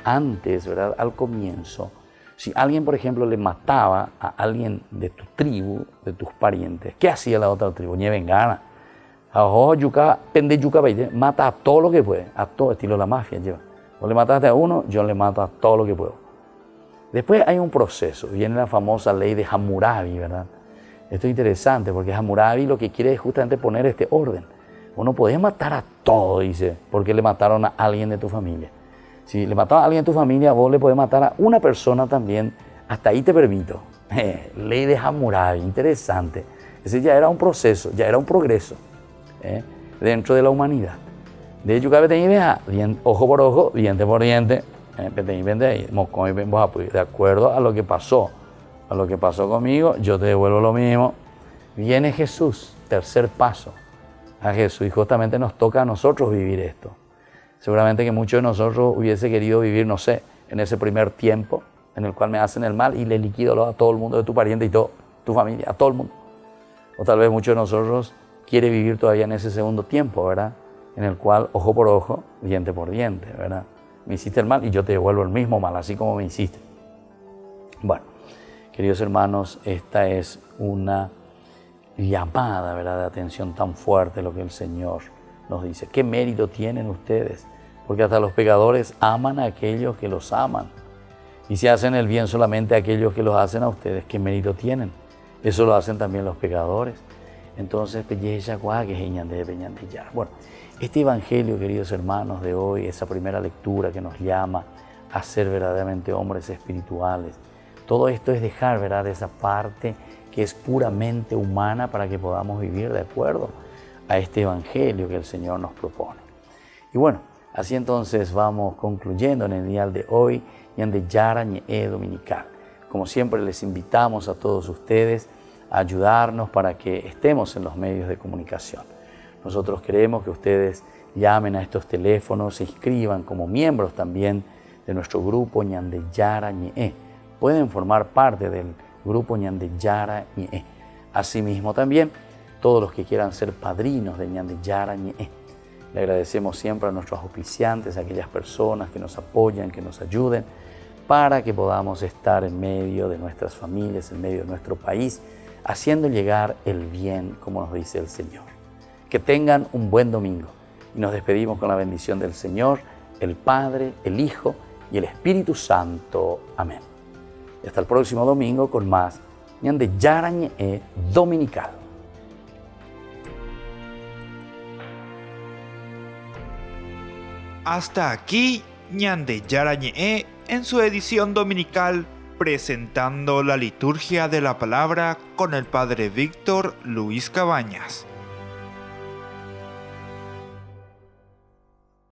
B: antes, ¿verdad?, al comienzo, si alguien, por ejemplo, le mataba a alguien de tu tribu, de tus parientes, ¿qué hacía la otra tribu? Nieven gana. Mata a todo lo que puede, a todo, estilo la mafia lleva. Vos le mataste a uno, yo le mato a todo lo que puedo. Después hay un proceso, viene la famosa ley de Hammurabi, ¿verdad? Esto es interesante porque Hammurabi lo que quiere es justamente poner este orden. Vos no podés matar a todo, dice, porque le mataron a alguien de tu familia. Si le mataron a alguien de tu familia, vos le podés matar a una persona también, hasta ahí te permito. Ley de Hammurabi, interesante. Ese ya era un proceso, ya era un progreso dentro de la humanidad. De hecho, ojo por ojo, diente por diente, de acuerdo a lo que pasó conmigo, yo te devuelvo lo mismo. Viene Jesús, tercer paso a Jesús, y justamente nos toca a nosotros vivir esto. Seguramente que muchos de nosotros hubiese querido vivir, no sé, en ese primer tiempo en el cual me hacen el mal y le liquido a todo el mundo de tu pariente y todo, tu familia, a todo el mundo. O tal vez muchos de nosotros quiere vivir todavía en ese segundo tiempo, ¿verdad?, en el cual ojo por ojo, diente por diente, ¿verdad? Me hiciste el mal y yo te devuelvo el mismo mal, así como me hiciste. Bueno, queridos hermanos, esta es una llamada, ¿verdad?, de atención tan fuerte lo que el Señor nos dice. ¿Qué mérito tienen ustedes? Porque hasta los pecadores aman a aquellos que los aman. Y si hacen el bien solamente a aquellos que los hacen a ustedes, ¿qué mérito tienen? Eso lo hacen también los pecadores. Entonces, bueno, este evangelio, queridos hermanos, de hoy, esa primera lectura que nos llama a ser verdaderamente hombres espirituales, todo esto es dejar, ¿verdad?, esa parte que es puramente humana para que podamos vivir de acuerdo a este evangelio que el Señor nos propone. Y bueno, así entonces vamos concluyendo en el día de hoy, Ñande Yara Ñe Dominical. Como siempre, les invitamos a todos ustedes a ayudarnos para que estemos en los medios de comunicación. Nosotros queremos que ustedes llamen a estos teléfonos, se inscriban como miembros también de nuestro grupo Ñande Yara Ñe. Pueden formar parte del grupo Ñande Yara Ñe. Asimismo también, todos los que quieran ser padrinos de Ñande Yara Ñe. Le agradecemos siempre a nuestros auspiciantes, a aquellas personas que nos apoyan, que nos ayuden, para que podamos estar en medio de nuestras familias, en medio de nuestro país, haciendo llegar el bien, como nos dice el Señor. Que tengan un buen domingo y nos despedimos con la bendición del Señor, el Padre, el Hijo y el Espíritu Santo. Amén. Y hasta el próximo domingo con más Ñande Yara Ñe Dominical.
A: Hasta aquí Ñande Yara Ñe en su edición dominical, presentando la liturgia de la palabra con el Padre Víctor Luis Cabañas.